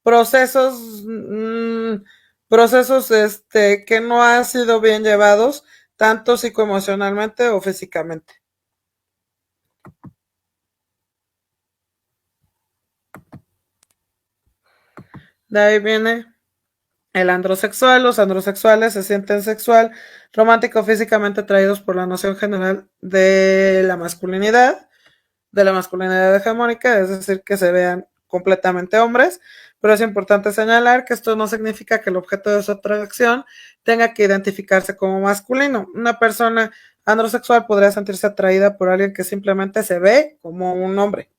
procesos, procesos que no han sido bien llevados, tanto psicoemocionalmente o físicamente. De ahí viene el androsexual. Los androsexuales se sienten sexual, romántico o físicamente atraídos por la noción general de la masculinidad hegemónica, es decir, que se vean completamente hombres, pero es importante señalar que esto no significa que el objeto de su atracción tenga que identificarse como masculino. Una persona androsexual podría sentirse atraída por alguien que simplemente se ve como un hombre.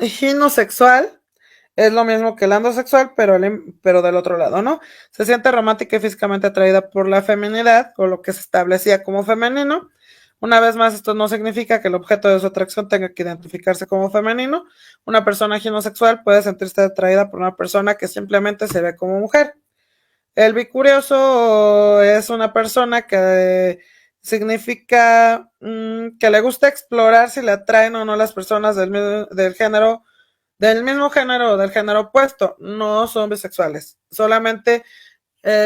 Ginosexual es lo mismo que el androsexual, pero del otro lado, ¿no? Se siente romántica y físicamente atraída por la feminidad, o lo que se establecía como femenino. Una vez más, esto no significa que el objeto de su atracción tenga que identificarse como femenino. Una persona ginosexual puede sentirse atraída por una persona que simplemente se ve como mujer. El bicurioso es una persona que significa que le gusta explorar si le atraen o no las personas del mismo género o del género opuesto. No son bisexuales, solamente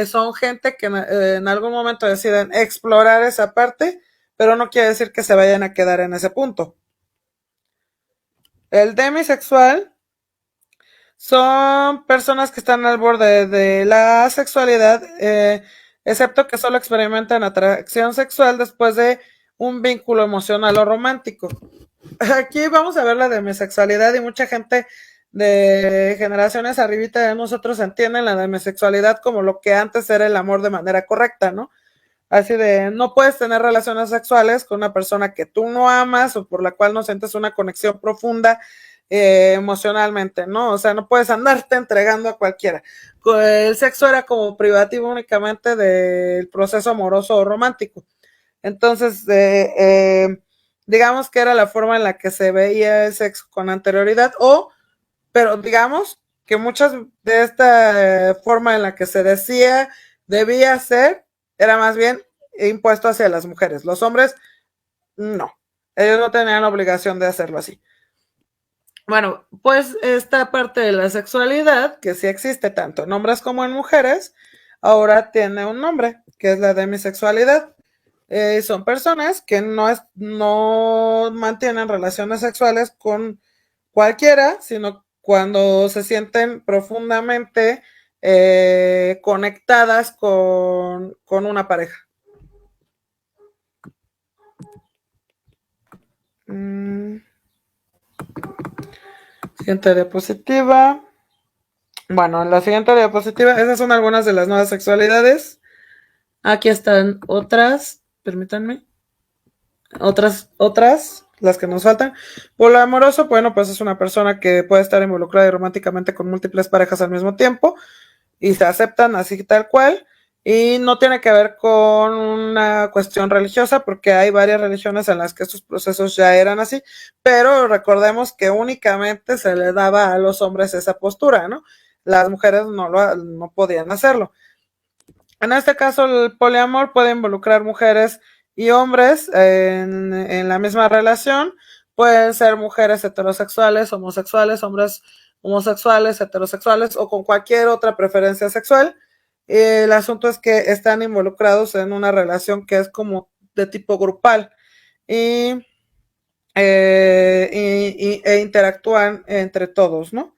son gente que en algún momento deciden explorar esa parte, pero no quiere decir que se vayan a quedar en ese punto. El demisexual son personas que están al borde de la sexualidad, excepto que solo experimentan atracción sexual después de un vínculo emocional o romántico. Aquí vamos a ver la demisexualidad y mucha gente de generaciones arribita de nosotros entienden la demisexualidad como lo que antes era el amor de manera correcta, ¿no? Así de, no puedes tener relaciones sexuales con una persona que tú no amas o por la cual no sientes una conexión profunda emocionalmente, ¿no? O sea, no puedes andarte entregando a cualquiera. El sexo era como privativo únicamente del proceso amoroso o romántico. Entonces, digamos que era la forma en la que se veía el sexo con anterioridad, pero digamos que muchas de esta forma en la que se decía debía ser, era más bien impuesto hacia las mujeres. Los hombres, no. Ellos no tenían obligación de hacerlo así. Bueno, pues esta parte de la sexualidad, que sí existe tanto en hombres como en mujeres, ahora tiene un nombre, que es la demisexualidad. Son personas que no mantienen relaciones sexuales con cualquiera, sino cuando se sienten profundamente conectadas con una pareja. Siguiente diapositiva. Bueno, en la siguiente diapositiva, esas son algunas de las nuevas sexualidades. Aquí están otras, permítanme. Otras, las que nos faltan. Poliamoroso, bueno, pues es una persona que puede estar involucrada románticamente con múltiples parejas al mismo tiempo y se aceptan así tal cual. Y no tiene que ver con una cuestión religiosa, porque hay varias religiones en las que estos procesos ya eran así, pero recordemos que únicamente se le daba a los hombres esa postura, ¿no? Las mujeres no podían hacerlo. En este caso, el poliamor puede involucrar mujeres y hombres en la misma relación. Pueden ser mujeres heterosexuales, homosexuales, hombres homosexuales, heterosexuales o con cualquier otra preferencia sexual. El asunto es que están involucrados en una relación que es como de tipo grupal y, e interactúan entre todos, ¿no?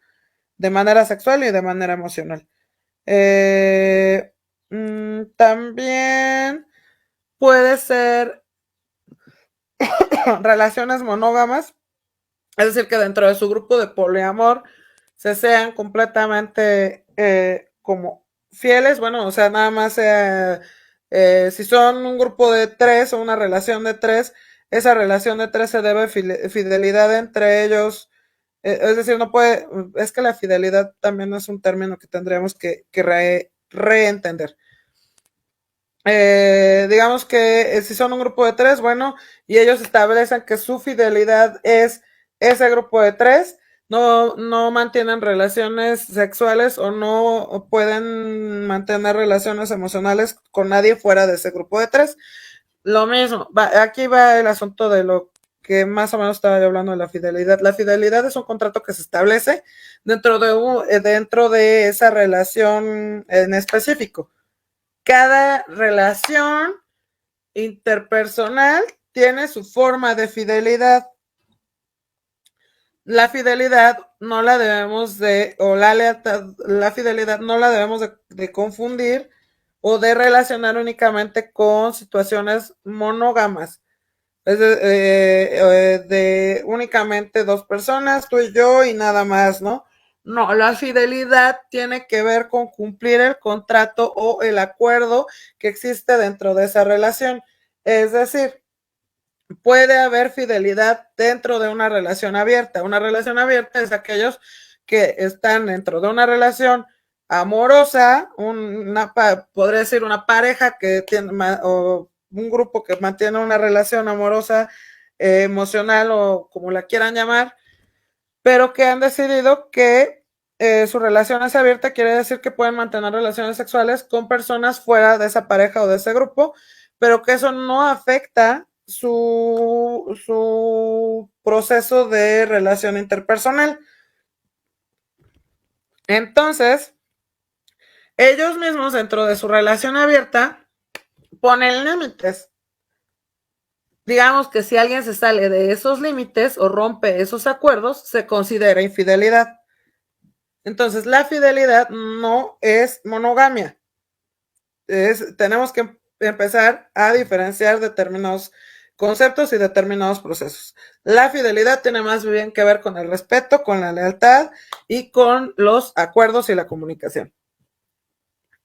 De manera sexual y de manera emocional. También puede ser relaciones monógamas, es decir, que dentro de su grupo de poliamor se sean completamente como fieles, bueno, o sea, nada más si son un grupo de 3 o una relación de 3, esa relación de 3 se debe fidelidad entre ellos. Es decir, no puede, es que la fidelidad también es un término que tendríamos que reentender. Digamos que si son un grupo de 3, bueno, y ellos establecen que su fidelidad es ese grupo de 3, no mantienen relaciones sexuales o no pueden mantener relaciones emocionales con nadie fuera de ese grupo de 3. Lo mismo, aquí va el asunto de lo que más o menos estaba yo hablando de la fidelidad. La fidelidad es un contrato que se establece dentro de esa relación en específico. Cada relación interpersonal tiene su forma de fidelidad. La fidelidad no la debemos la fidelidad no la debemos de confundir o de relacionar únicamente con situaciones monógamas. Es de únicamente 2 personas, tú y yo y nada más, ¿no? No, la fidelidad tiene que ver con cumplir el contrato o el acuerdo que existe dentro de esa relación. Es decir, puede haber fidelidad dentro de una relación abierta. Una relación abierta es aquellos que están dentro de una relación amorosa, podría decir una pareja que tiene, o un grupo que mantiene una relación amorosa, emocional o como la quieran llamar, pero que han decidido que su relación es abierta, quiere decir que pueden mantener relaciones sexuales con personas fuera de esa pareja o de ese grupo, pero que eso no afecta su proceso de relación interpersonal. Entonces, ellos mismos dentro de su relación abierta ponen límites. Digamos que si alguien se sale de esos límites o rompe esos acuerdos, se considera infidelidad. Entonces, la fidelidad no es monogamia. Tenemos que empezar a diferenciar determinados conceptos y determinados procesos. La fidelidad tiene más bien que ver con el respeto, con la lealtad y con los acuerdos y la comunicación.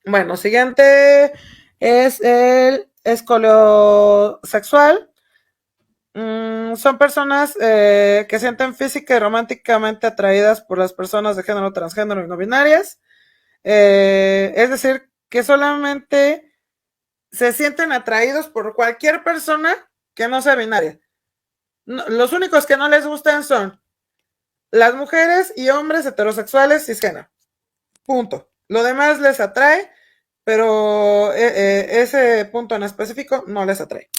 Bueno, siguiente es el escoliosexual. Son personas que sienten física y románticamente atraídas por las personas de género transgénero y no binarias. Es decir, que solamente se sienten atraídos por cualquier persona que no sea binaria. No, los únicos que no les gustan son las mujeres y hombres heterosexuales cisgénero. Punto. Lo demás les atrae, pero ese punto en específico no les atrae.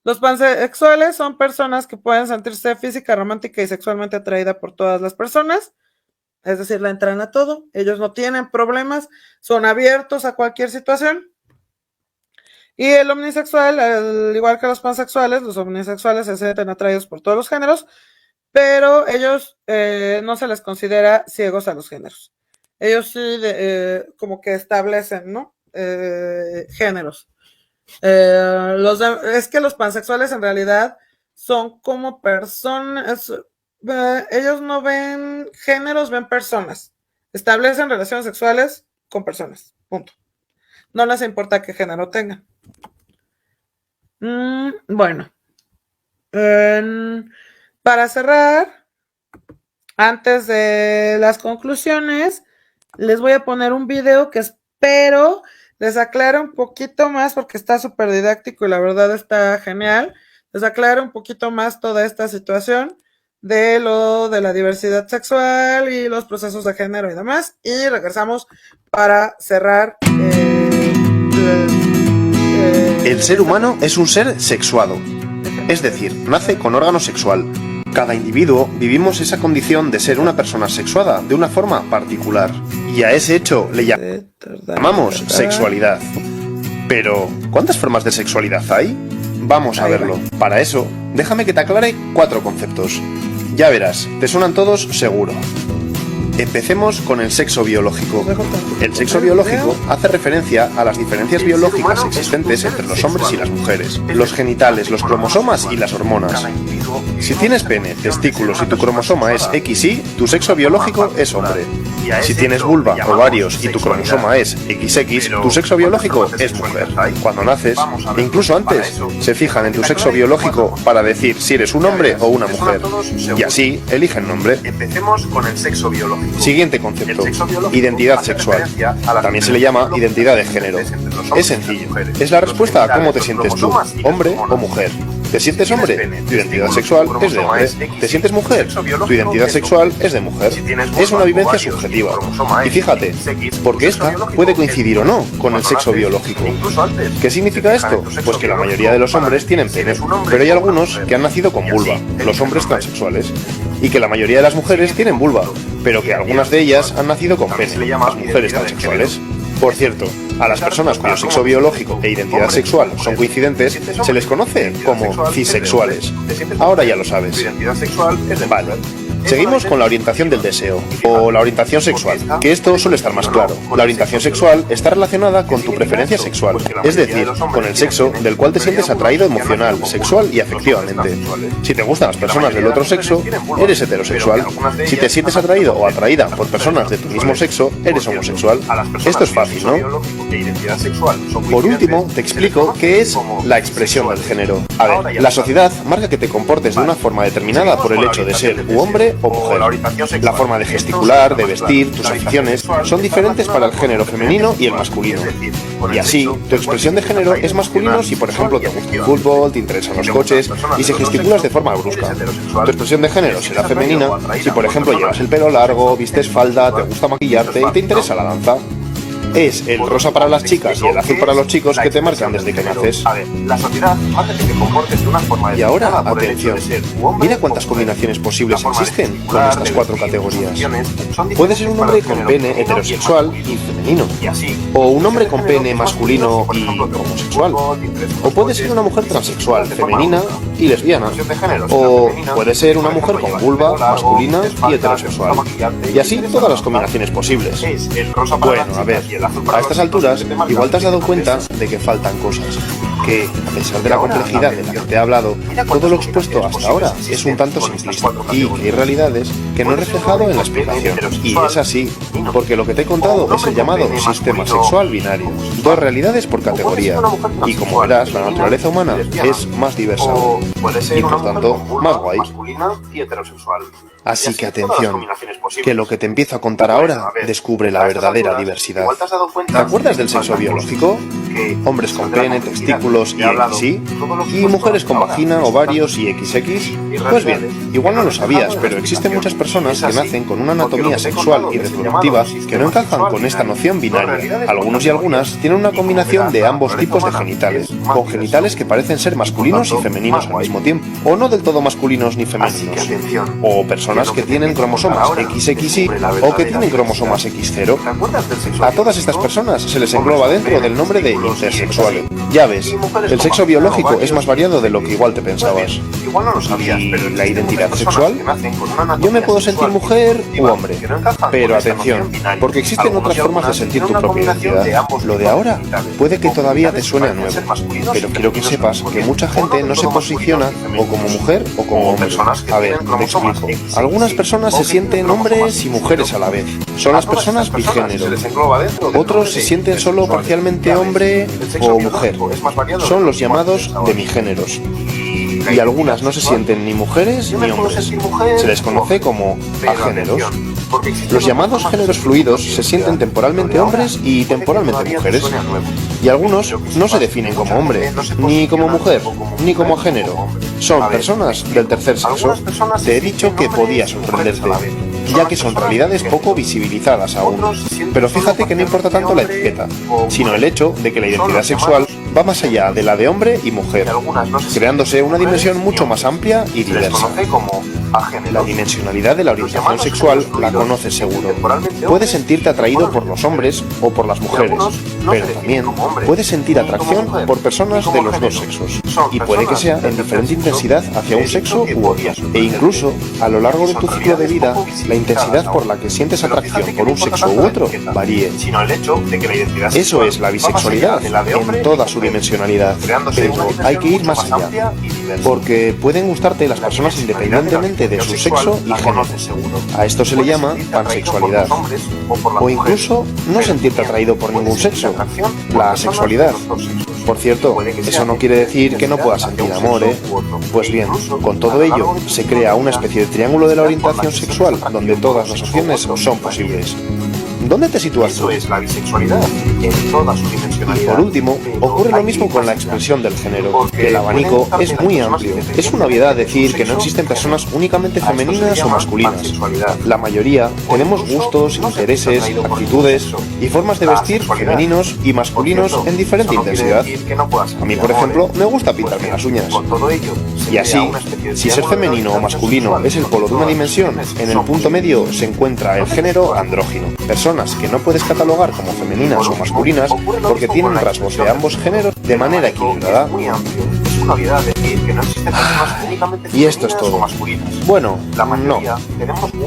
Los pansexuales son personas que pueden sentirse física, romántica y sexualmente atraída por todas las personas. Es decir, la entran a todo. Ellos no tienen problemas, son abiertos a cualquier situación. Y el omnisexual, al igual que los pansexuales, los omnisexuales se sienten atraídos por todos los géneros, pero ellos no se les considera ciegos a los géneros. Ellos sí como que establecen, ¿no? Géneros. Es que los pansexuales en realidad son como personas, ellos no ven géneros, ven personas. Establecen relaciones sexuales con personas. Punto. No les importa qué género tengan. Bueno. Para cerrar, antes de las conclusiones, les voy a poner un video que espero les aclare un poquito más porque está súper didáctico y la verdad está genial. Les aclare un poquito más toda esta situación de lo de la diversidad sexual y los procesos de género y demás. Y regresamos para cerrar. El ser humano es un ser sexuado, es decir, nace con órgano sexual. Cada individuo vivimos esa condición de ser una persona sexuada de una forma particular. Y a ese hecho le llamamos sexualidad. Pero, ¿cuántas formas de sexualidad hay? Vamos a verlo. Para eso, déjame que te aclare 4 conceptos. Ya verás, te suenan todos seguro. Empecemos con el sexo biológico. El sexo biológico hace referencia a las diferencias biológicas existentes entre los hombres y las mujeres, los genitales, los cromosomas y las hormonas. Si tienes pene, testículos y tu cromosoma es XY, tu sexo biológico es hombre. Si tienes vulva, ovarios y tu cromosoma es XX, tu sexo biológico es mujer. Cuando naces, e incluso antes, se fijan en tu sexo biológico para decir si eres un hombre o una mujer. Y así eligen nombre. Empecemos con el sexo biológico. Siguiente concepto, identidad sexual. También se le llama identidad de género. Es sencillo, es la respuesta a cómo te sientes tú, hombre o mujer. ¿Te sientes hombre? Tu identidad sexual es de hombre. ¿Te sientes mujer? Tu identidad sexual es de mujer. Es una vivencia subjetiva. Y fíjate, porque esta puede coincidir o no con el sexo biológico. ¿Qué significa esto? Pues que la mayoría de los hombres tienen pene, pero hay algunos que han nacido con vulva, los hombres transexuales. Y que la mayoría de las mujeres tienen vulva, pero que algunas de ellas han nacido con pene, las mujeres transexuales. Por cierto, a las personas cuyo sexo biológico e identidad sexual son coincidentes se les conoce como cisexuales. Ahora ya lo sabes. Vale. Seguimos con la orientación del deseo, o la orientación sexual, que esto suele estar más claro. La orientación sexual está relacionada con tu preferencia sexual, es decir, con el sexo del cual te sientes atraído emocional, sexual y afectivamente. Si te gustan las personas del otro sexo, eres heterosexual. Si te sientes atraído o atraída por personas de tu mismo sexo, eres homosexual. Esto es fácil, ¿no? Por último, te explico qué es la expresión del género. A ver, la sociedad marca que te comportes de una forma determinada por el hecho de ser u hombre o mujer. La forma de gesticular, de vestir, tus aficiones son diferentes para el género femenino y el masculino. Y así, tu expresión de género es masculino si, por ejemplo, te gusta el fútbol, te interesan los coches y si gesticulas de forma brusca. Tu expresión de género será femenina si, por ejemplo, llevas el pelo largo, vistes falda, te gusta maquillarte y te interesa la danza. Es el rosa para las chicas y el azul para los chicos que te marcan desde que naces. Y ahora, atención, mira cuántas combinaciones posibles existen con estas cuatro categorías. Puede ser un hombre con pene heterosexual y femenino, o un hombre con pene masculino y homosexual, o puede ser una mujer transexual, femenina y lesbiana, o puede ser una mujer con vulva, masculina y heterosexual. Y así todas las combinaciones posibles. Bueno, a ver. A estas alturas, igual te has dado cuenta de que faltan cosas, que, a pesar de la complejidad de la que te he hablado, todo lo expuesto hasta ahora es un tanto simplista y que hay realidades que no he reflejado en la explicación. Y es así, porque lo que te he contado es el llamado sistema sexual binario, dos realidades por categoría, y como verás, la naturaleza humana es más diversa y, por tanto, más guay. Así que atención, que lo que te empiezo a contar ahora descubre la verdadera diversidad. ¿Te acuerdas del sexo biológico? Hombres con pene, testículos y XY, y mujeres con vagina, ovarios y XX. Pues bien, igual no lo sabías, pero existen muchas personas que nacen con una anatomía sexual y reproductiva que no encajan con esta noción binaria. Algunos y algunas tienen una combinación de ambos tipos de genitales, con genitales que parecen ser masculinos y femeninos al mismo tiempo, o no del todo masculinos ni femeninos, o personas que tienen cromosomas XXY o que tienen cromosomas X0. A todas estas personas se les engloba dentro del nombre de intersexuales. Ya ves, el sexo biológico es más variado de lo que igual te pensabas. ¿Y la identidad sexual? Yo me puedo sentir mujer u hombre, pero atención, porque existen otras formas de sentir tu propia identidad. Lo de ahora puede que todavía te suene a nuevo, pero quiero que sepas que mucha gente no se posiciona o como mujer o como hombre. A ver, te explico. Algunas personas se sienten hombres y mujeres a la vez. Son las personas bigénero. Otros se sienten solo parcialmente hombre o mujer. Son los llamados demigéneros. Y algunas no se sienten ni mujeres ni hombres. Se les conoce como agéneros. Los llamados géneros fluidos se sienten temporalmente hombres y temporalmente mujeres. Y algunos no se definen como hombre, ni como mujer, ni como agénero. Son personas del tercer sexo. Te he dicho que podía sorprenderte, ya que son realidades poco visibilizadas aún. Pero fíjate que no importa tanto la etiqueta, sino el hecho de que la identidad sexual va más allá de la de hombre y mujer, creándose una dimensión mucho más amplia y diversa. La dimensionalidad de la orientación sexual la conoces seguro. Puedes sentirte atraído por los hombres o por las mujeres, pero también puede sentir atracción por personas de los dos sexos, y puede que sea en diferente intensidad hacia un sexo u otro. E incluso, a lo largo de tu ciclo de vida, la intensidad por la que sientes atracción por un sexo u otro varíe. Eso es la bisexualidad en toda su dimensionalidad, pero hay que ir más allá, porque pueden gustarte las personas independientemente de su sexo y género. A esto se le llama pansexualidad. O incluso no sentirte atraído por ningún sexo, la asexualidad. Por cierto, eso no quiere decir que no puedas sentir amor, ¿eh? Pues bien, con todo ello, se crea una especie de triángulo de la orientación sexual, donde todas las opciones son posibles. ¿Dónde te sitúas tú? Eso es la bisexualidad en toda su dimensionalidad. Y por último, ocurre lo mismo con la expresión del género. El abanico es muy amplio. Es una obviedad decir que no existen personas únicamente femeninas o masculinas. La mayoría tenemos gustos, intereses, actitudes y formas de vestir femeninos y masculinos en diferente intensidad. A mí, por ejemplo, me gusta pintarme las uñas. Y así, si ser femenino o masculino es el polo de una dimensión, en el punto medio se encuentra el género andrógino. Personas que no puedes catalogar como femeninas o masculinas porque tienen rasgos de ambos géneros de manera equilibrada. Y esto es todo. Bueno, no,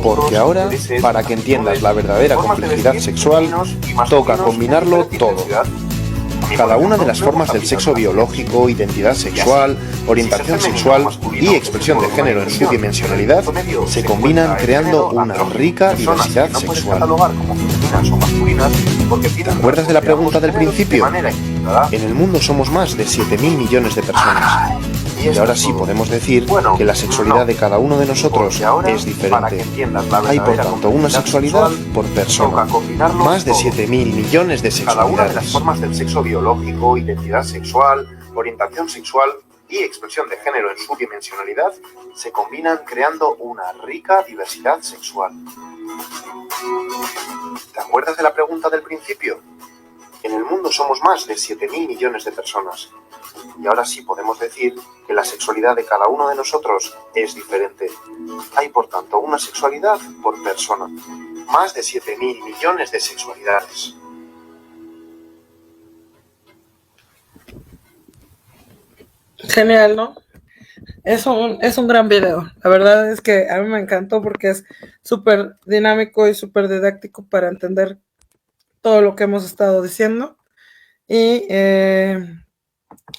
porque ahora, para que entiendas la verdadera complejidad sexual, toca combinarlo todo. Cada una de las formas del sexo biológico, identidad sexual, orientación sexual y expresión de género en su dimensionalidad se combinan creando una rica diversidad sexual. ¿Te acuerdas de la pregunta del principio? En el mundo somos más de 7.000 millones de personas. Y ahora sí podemos decir que la sexualidad de cada uno de nosotros es diferente. Hay por tanto una sexualidad por persona. Más de 7.000 millones de Cada una de las sexualidades. formas del sexo biológico, identidad sexual, orientación sexual y expresión de género en su dimensionalidad se combinan creando una rica diversidad sexual. ¿Te acuerdas de la pregunta del principio? En el mundo somos más de 7.000 millones de personas. Y ahora sí podemos decir que la sexualidad de cada uno de nosotros es diferente. Hay por tanto una sexualidad por persona. Más de 7.000 millones de sexualidades. Genial, ¿no? Es un gran video. La verdad es que a mí me encantó porque es súper dinámico y súper didáctico para entender todo lo que hemos estado diciendo. Y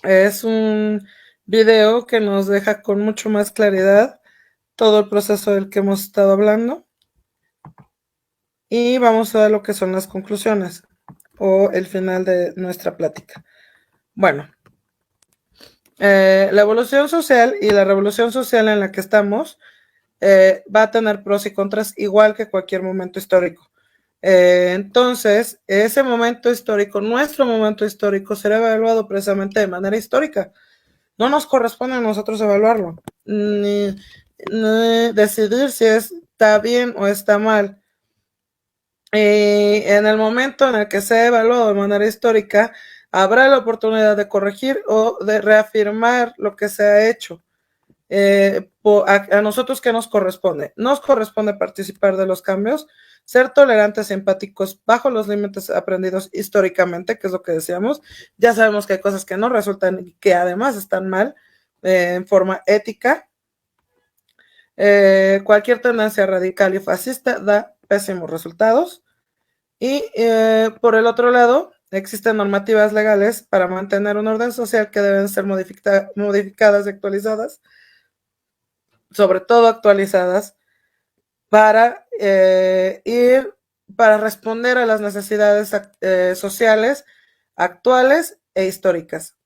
es un video que nos deja con mucho más claridad todo el proceso del que hemos estado hablando. Y vamos a ver lo que son las conclusiones o el final de nuestra plática. Bueno, la evolución social y la revolución social en la que estamos va a tener pros y contras igual que cualquier momento histórico. Entonces, ese momento histórico, nuestro momento histórico, será evaluado precisamente de manera histórica. No nos corresponde a nosotros evaluarlo, ni decidir si está bien o está mal. En el momento en el que sea evaluado de manera histórica, habrá la oportunidad de corregir o de reafirmar lo que se ha hecho. A nosotros, ¿qué nos corresponde? Nos corresponde participar de los cambios, ser tolerantes y empáticos bajo los límites aprendidos históricamente, que es lo que decíamos. Ya sabemos que hay cosas que no resultan y que además están mal en forma ética. Cualquier tendencia radical y fascista da pésimos resultados. Y por el otro lado, existen normativas legales para mantener un orden social que deben ser modificadas y actualizadas, sobre todo actualizadas, para para responder a las necesidades sociales actuales e históricas.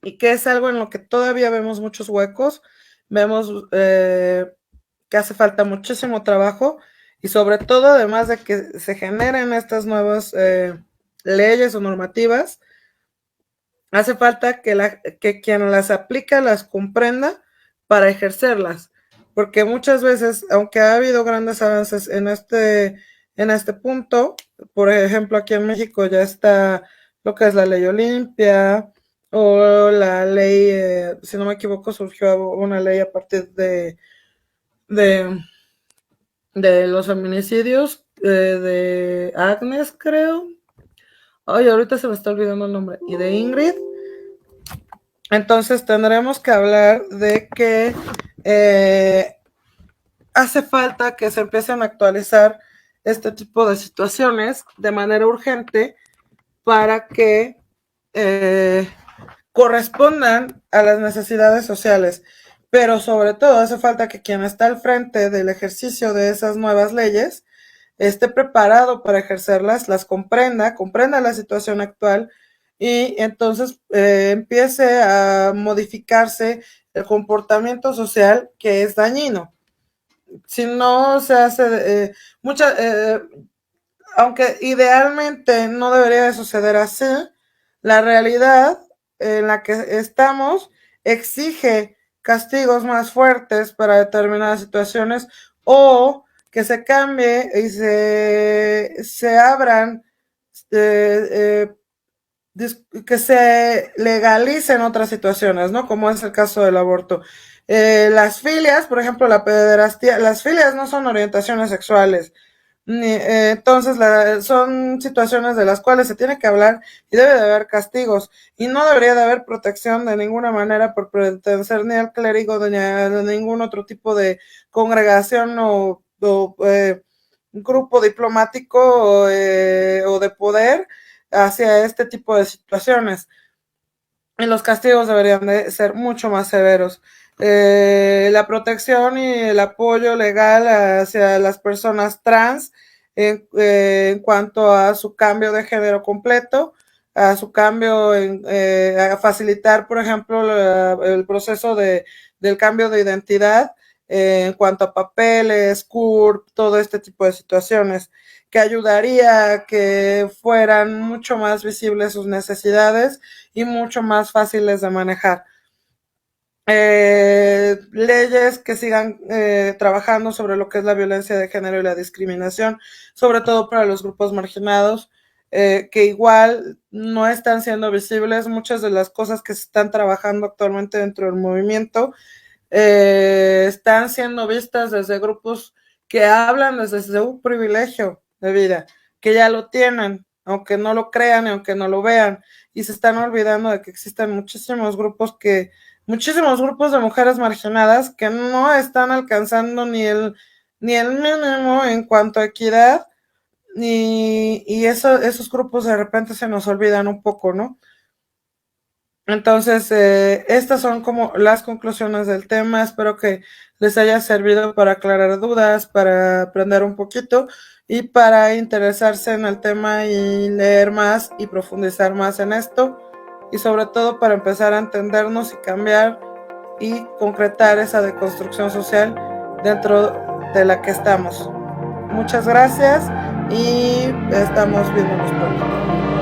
Y que es algo en lo que todavía vemos muchos huecos, vemos que hace falta muchísimo trabajo y sobre todo, además de que se generen estas nuevas leyes o normativas, hace falta que quien las aplica las comprenda para ejercerlas, porque muchas veces, aunque ha habido grandes avances en este punto, por ejemplo, aquí en México ya está lo que es la ley Olimpia o la ley, si no me equivoco, surgió una ley a partir de los feminicidios de Agnes, creo, Oye, ahorita se me está olvidando el nombre. Y de Ingrid. Entonces tendremos que hablar de que hace falta que se empiecen a actualizar este tipo de situaciones de manera urgente para que correspondan a las necesidades sociales. Pero sobre todo hace falta que quien está al frente del ejercicio de esas nuevas leyes esté preparado para ejercerlas, las comprenda la situación actual y entonces empiece a modificarse el comportamiento social que es dañino. Si no se hace aunque idealmente no debería de suceder así, la realidad en la que estamos exige castigos más fuertes para determinadas situaciones o que se cambie y se abran, eh, que se legalicen otras situaciones, ¿no? Como es el caso del aborto. Las filias, por ejemplo, la pederastía, las filias no son orientaciones sexuales. Entonces son situaciones de las cuales se tiene que hablar y debe de haber castigos y no debería de haber protección de ninguna manera por pertenecer ni al clérigo ni a ningún otro tipo de congregación o grupo diplomático o de poder hacia este tipo de situaciones. Y los castigos deberían de ser mucho más severos. La protección y el apoyo legal hacia las personas trans en cuanto a su cambio de género completo, a su cambio, a facilitar, por ejemplo, el proceso del cambio de identidad en cuanto a papeles, CURP, todo este tipo de situaciones, que ayudaría a que fueran mucho más visibles sus necesidades y mucho más fáciles de manejar. Leyes que sigan trabajando sobre lo que es la violencia de género y la discriminación, sobre todo para los grupos marginados, que igual no están siendo visibles. Muchas de las cosas que se están trabajando actualmente dentro del movimiento están siendo vistas desde grupos que hablan desde un privilegio de vida, que ya lo tienen, aunque no lo crean y aunque no lo vean, y se están olvidando de que existen muchísimos grupos de mujeres marginadas que no están alcanzando ni el mínimo en cuanto a equidad, y esos grupos de repente se nos olvidan un poco, ¿no? Entonces, estas son como las conclusiones del tema. Espero que les haya servido para aclarar dudas, para aprender un poquito y para interesarse en el tema y leer más y profundizar más en esto. Y sobre todo para empezar a entendernos y cambiar y concretar esa deconstrucción social dentro de la que estamos. Muchas gracias y estamos viéndonos pronto.